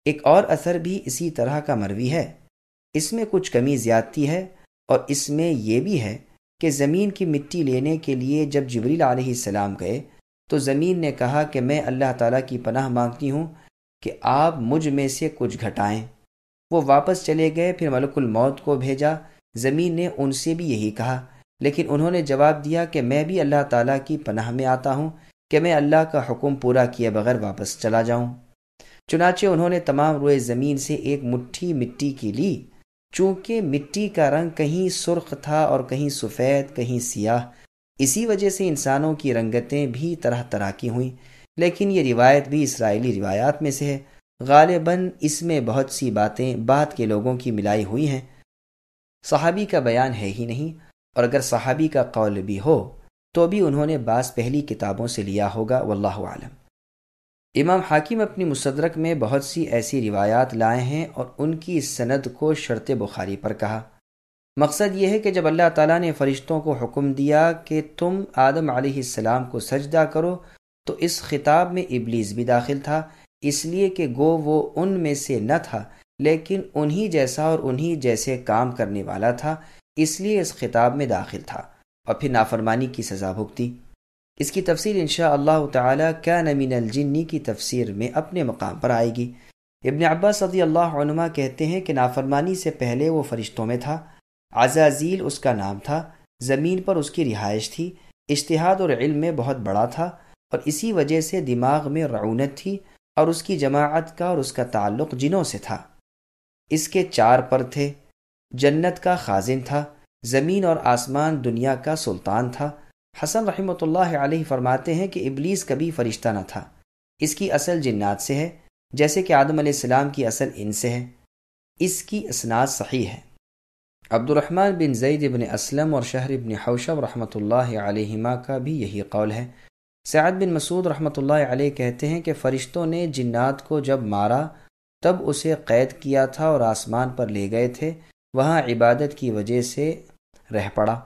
ایک اور اثر بھی اسی طرح کا مروی ہے، اس میں کچھ کمی زیادتی ہے، اور اس میں یہ بھی ہے کہ زمین کی مٹی لینے کے لیے جب جبریل علیہ السلام گئے تو زمین نے کہا کہ میں اللہ تعالیٰ کی پناہ مانگتی ہوں کہ آپ مجھ میں سے کچھ گھٹائیں۔ وہ واپس چلے گئے، پھر ملک الموت کو بھیجا، زمین نے ان سے بھی یہی کہا، لیکن انہوں نے جواب دیا کہ میں بھی اللہ تعالیٰ کی پناہ میں آتا ہوں کہ میں اللہ کا حکم پورا کیے بغیر واپس چلا جاؤں۔ چنانچہ انہوں نے تمام روئے زمین سے ایک مٹھی مٹی کی لی، چونکہ مٹی کا رنگ کہیں سرخ تھا اور کہیں سفید، کہیں سیاہ، اسی وجہ سے انسانوں کی رنگتیں بھی طرح طرح کی ہوئیں۔ لیکن یہ روایت بھی اسرائیلی روایات میں سے ہے، غالباً اس میں بہت سی باتیں بعد کے لوگوں کی ملائی ہوئی ہیں، صحابی کا بیان ہے ہی نہیں، اور اگر صحابی کا قول بھی ہو تو بھی انہوں نے بعض پہلی کتابوں سے لیا ہوگا، واللہ عالم۔ امام حاکم اپنی مستدرک میں بہت سی ایسی روایات لائے ہیں اور ان کی سند کو شرط بخاری پر کہا۔ مقصد یہ ہے کہ جب اللہ تعالیٰ نے فرشتوں کو حکم دیا کہ تم آدم علیہ السلام کو سجدہ کرو تو اس خطاب میں ابلیس بھی داخل تھا، اس لیے کہ گو وہ ان میں سے نہ تھا لیکن انہی جیسا اور انہی جیسے کام کرنے والا تھا، اس لیے اس خطاب میں داخل تھا اور پھر نافرمانی کی سزا بھگتی۔ اس کی تفصیل انشاءاللہ تعالی کان من الجن کی تفسیر میں اپنے مقام پر آئے گی۔ ابن عباس رضی اللہ عنہما کہتے ہیں کہ نافرمانی سے پہلے وہ فرشتوں میں تھا، عزازیل اس کا نام تھا، زمین پر اس کی رہائش تھی، اجتہاد اور علم میں بہت بڑا تھا اور اسی وجہ سے دماغ میں رعونت تھی اور اس کی جماعت کا اور اس کا تعلق جنوں سے تھا۔ اس کے 4 پر تھے، جنت کا خازن تھا، زمین اور آسمان دنیا کا سلطان تھا۔ حسن رحمۃ اللہ علیہ فرماتے ہیں کہ ابلیس کبھی فرشتہ نہ تھا، اس کی اصل جنات سے ہے، جیسے کہ آدم علیہ السلام کی اصل ان سے ہے۔ اس کی اسناد صحیح ہے۔ عبد الرحمن بن زید بن اسلم اور شہر بن حوشب رحمۃ اللہ علیہما کا بھی یہی قول ہے۔ سعد بن مسعود رحمۃ اللہ علیہ کہتے ہیں کہ فرشتوں نے جنات کو جب مارا تب اسے قید کیا تھا اور آسمان پر لے گئے تھے، وہاں عبادت کی وجہ سے رہ پڑا۔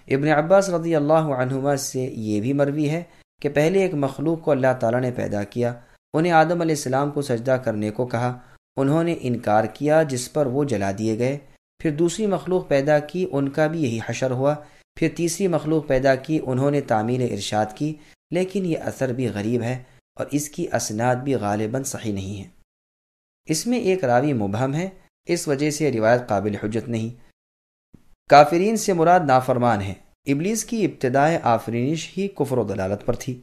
ابن عباس رضی اللہ عنہما سے یہ بھی مروی ہے کہ پہلے ایک مخلوق کو اللہ تعالیٰ نے پیدا کیا، انہیں آدم علیہ السلام کو سجدہ کرنے کو کہا، انہوں نے انکار کیا جس پر وہ جلا دیے گئے۔ پھر دوسری مخلوق پیدا کی، ان کا بھی یہی حشر ہوا۔ پھر تیسری مخلوق پیدا کی، انہوں نے تعمیل ارشاد کی، لیکن یہ اثر بھی غریب ہے اور اس کی اسناد بھی غالباً صحیح نہیں ہے۔ اس میں ایک راوی مبہم ہے، اس وجہ سے روایت قابل حجت نہیں۔ کافرین سے مراد نافرمان ہے۔ ابلیس کی ابتدائے آفرینش ہی کفر و دلالت پر تھی۔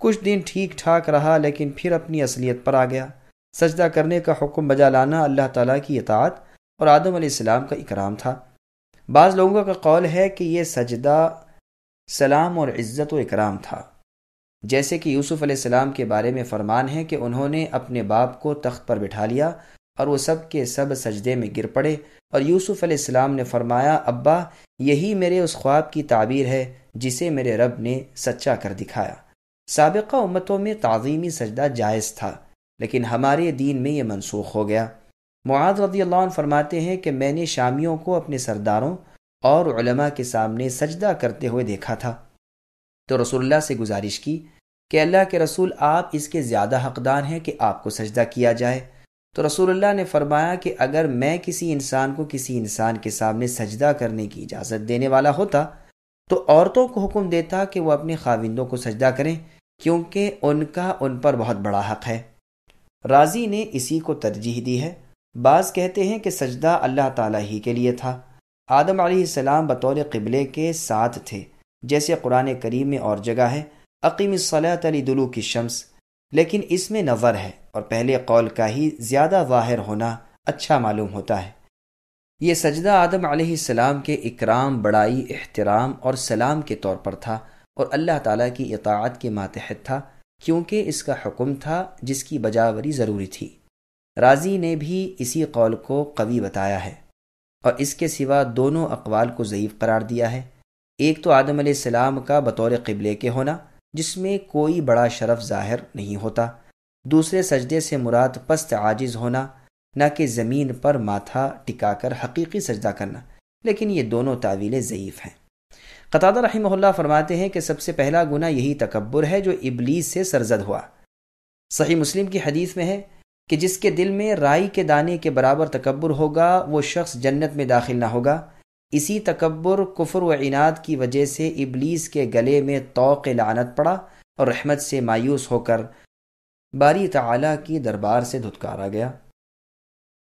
کچھ دن ٹھیک ٹھاک رہا لیکن پھر اپنی اصلیت پر آ گیا۔ سجدہ کرنے کا حکم بجا لانا اللہ تعالیٰ کی اطاعت اور آدم علیہ السلام کا اکرام تھا۔ بعض لوگوں کا قول ہے کہ یہ سجدہ سلام اور عزت و اکرام تھا، جیسے کہ یوسف علیہ السلام کے بارے میں فرمان ہے کہ انہوں نے اپنے باپ کو تخت پر بٹھا لیا اور وہ سب کے سب سجدے میں گر پڑے، اور یوسف علیہ السلام نے فرمایا، ابا یہی میرے اس خواب کی تعبیر ہے جسے میرے رب نے سچا کر دکھایا۔ سابقہ امتوں میں تعظیمی سجدہ جائز تھا لیکن ہمارے دین میں یہ منسوخ ہو گیا۔ معاذ رضی اللہ عنہ فرماتے ہیں کہ میں نے شامیوں کو اپنے سرداروں اور علماء کے سامنے سجدہ کرتے ہوئے دیکھا تھا، تو رسول اللہ سے گزارش کی کہ اللہ کے رسول آپ اس کے زیادہ حقدار ہیں کہ آپ کو سجدہ کیا جائے۔ تو رسول اللہ نے فرمایا کہ اگر میں کسی انسان کو کسی انسان کے سامنے سجدہ کرنے کی اجازت دینے والا ہوتا تو عورتوں کو حکم دیتا کہ وہ اپنے خاوندوں کو سجدہ کریں، کیونکہ ان کا ان پر بہت بڑا حق ہے۔ رازی نے اسی کو ترجیح دی ہے۔ بعض کہتے ہیں کہ سجدہ اللہ تعالیٰ ہی کے لیے تھا۔ آدم علیہ السلام بطور قبلے کے ساتھ تھے، جیسے قرآن کریم میں اور جگہ ہے، اقیم الصلاۃ لدلوک الشمس، لیکن اس میں نظر ہے اور پہلے قول کا ہی زیادہ ظاہر ہونا اچھا معلوم ہوتا ہے۔ یہ سجدہ آدم علیہ السلام کے اکرام، بڑائی، احترام اور سلام کے طور پر تھا اور اللہ تعالیٰ کی اطاعت کے ماتحت تھا، کیونکہ اس کا حکم تھا جس کی بجاوری ضروری تھی۔ رازی نے بھی اسی قول کو قوی بتایا ہے اور اس کے سوا دونوں اقوال کو ضعیف قرار دیا ہے۔ ایک تو آدم علیہ السلام کا بطور قبلے کے ہونا، جس میں کوئی بڑا شرف ظاہر نہیں ہوتا، دوسرے سجدے سے مراد پست عاجز ہونا، نہ کہ زمین پر ماتھا ٹکا کر حقیقی سجدہ کرنا، لیکن یہ دونوں تعویلیں ضعیف ہیں۔ قتادہ رحمہ اللہ فرماتے ہیں کہ سب سے پہلا گناہ یہی تکبر ہے جو ابلیس سے سرزد ہوا۔ صحیح مسلم کی حدیث میں ہے کہ جس کے دل میں رائی کے دانے کے برابر تکبر ہوگا وہ شخص جنت میں داخل نہ ہوگا۔ اسی تکبر، کفر و عناد کی وجہ سے ابلیس کے گلے میں طوق لعنت پڑا اور رحمت سے مایوس ہو کر باری تعالیٰ کی دربار سے دھتکارا گیا۔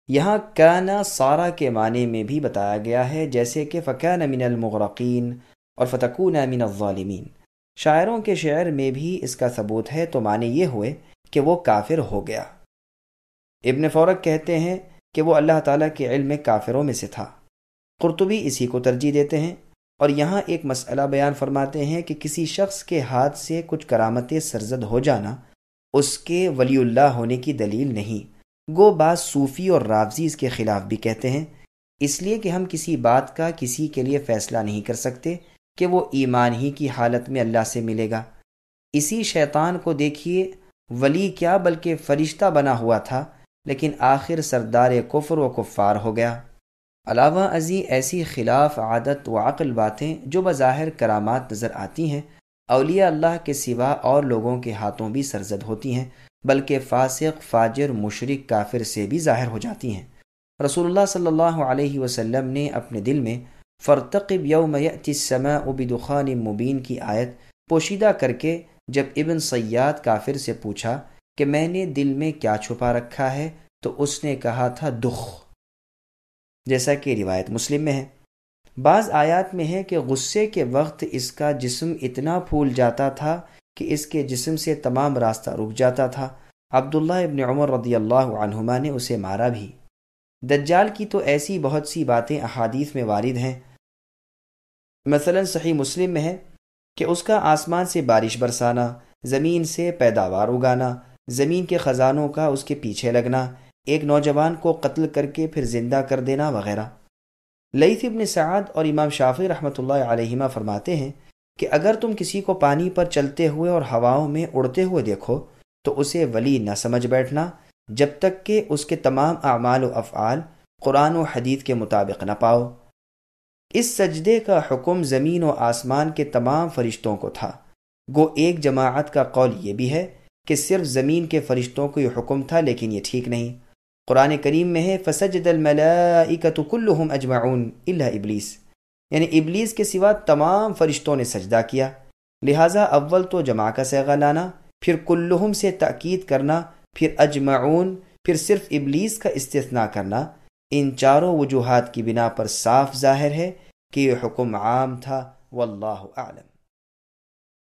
یہاں کانا سارا کے معنی میں بھی بتایا گیا ہے، جیسے کہ فکان من المغرقین اور فتکون من الظالمین۔ شاعروں کے شعر میں بھی اس کا ثبوت ہے، تو معنی یہ ہوئے کہ وہ کافر ہو گیا۔ ابن فورک کہتے ہیں کہ وہ اللہ تعالیٰ کے علم میں کافروں میں سے تھا۔ قرطبی اسی کو ترجیح دیتے ہیں اور یہاں ایک مسئلہ بیان فرماتے ہیں کہ کسی شخص کے ہاتھ سے کچھ کرامتیں سرزد ہو جانا اس کے ولی اللہ ہونے کی دلیل نہیں۔ گو بعض صوفی اور رافضی اس کے خلاف بھی کہتے ہیں، اس لیے کہ ہم کسی بات کا کسی کے لیے فیصلہ نہیں کر سکتے کہ وہ ایمان ہی کی حالت میں اللہ سے ملے گا۔ اسی شیطان کو دیکھیے، ولی کیا بلکہ فرشتہ بنا ہوا تھا، لیکن آخر سردار کفر و کفار ہو گیا۔ علاوہ ازیں ایسی خلاف عادت و عقل باتیں جو بظاہر کرامات نظر آتی ہیں، اولیاء اللہ کے سوا اور لوگوں کے ہاتھوں بھی سرزد ہوتی ہیں، بلکہ فاسق، فاجر، مشرک، کافر سے بھی ظاہر ہو جاتی ہیں۔ رسول اللہ صلی اللہ علیہ وسلم نے اپنے دل میں فارتقب یوم یأتی السماء بدخان مبین کی آیت پوشیدہ کر کے جب ابن صیاد کافر سے پوچھا کہ میں نے دل میں کیا چھپا رکھا ہے، تو اس نے کہا تھا دخ، جیسا کہ روایت مسلم میں ہے۔ بعض آیات میں ہے کہ غصے کے وقت اس کا جسم اتنا پھول جاتا تھا کہ اس کے جسم سے تمام راستہ رک جاتا تھا۔ عبداللہ ابن عمر رضی اللہ عنہما نے اسے مارا بھی۔ دجال کی تو ایسی بہت سی باتیں احادیث میں وارد ہیں، مثلا صحیح مسلم میں ہے کہ اس کا آسمان سے بارش برسانا، زمین سے پیداوار اگانا، زمین کے خزانوں کا اس کے پیچھے لگنا، ایک نوجوان کو قتل کر کے پھر زندہ کر دینا وغیرہ۔ لیث ابن سعد اور امام شافعی رحمۃ اللہ علیہما فرماتے ہیں کہ اگر تم کسی کو پانی پر چلتے ہوئے اور ہواؤں میں اڑتے ہوئے دیکھو تو اسے ولی نہ سمجھ بیٹھنا جب تک کہ اس کے تمام اعمال و افعال قرآن و حدیث کے مطابق نہ پاؤ۔ اس سجدے کا حکم زمین و آسمان کے تمام فرشتوں کو تھا۔ گو ایک جماعت کا قول یہ بھی ہے کہ صرف زمین کے فرشتوں کو یہ حکم تھا، لیکن یہ ٹھیک نہیں۔ قرآن کریم میں ہے فسجد الملائکۃ کلہم اجمعون الا ابلیس، یعنی ابلیس کے سوا تمام فرشتوں نے سجدہ کیا۔ لہٰذا اول تو جمع کا صیغہ لانا، پھر کلہم سے تأکید کرنا، پھر اجمعون، پھر صرف ابلیس کا استثناء کرنا، ان چاروں وجوہات کی بنا پر صاف ظاہر ہے کہ یہ حکم عام تھا، واللہ اعلم۔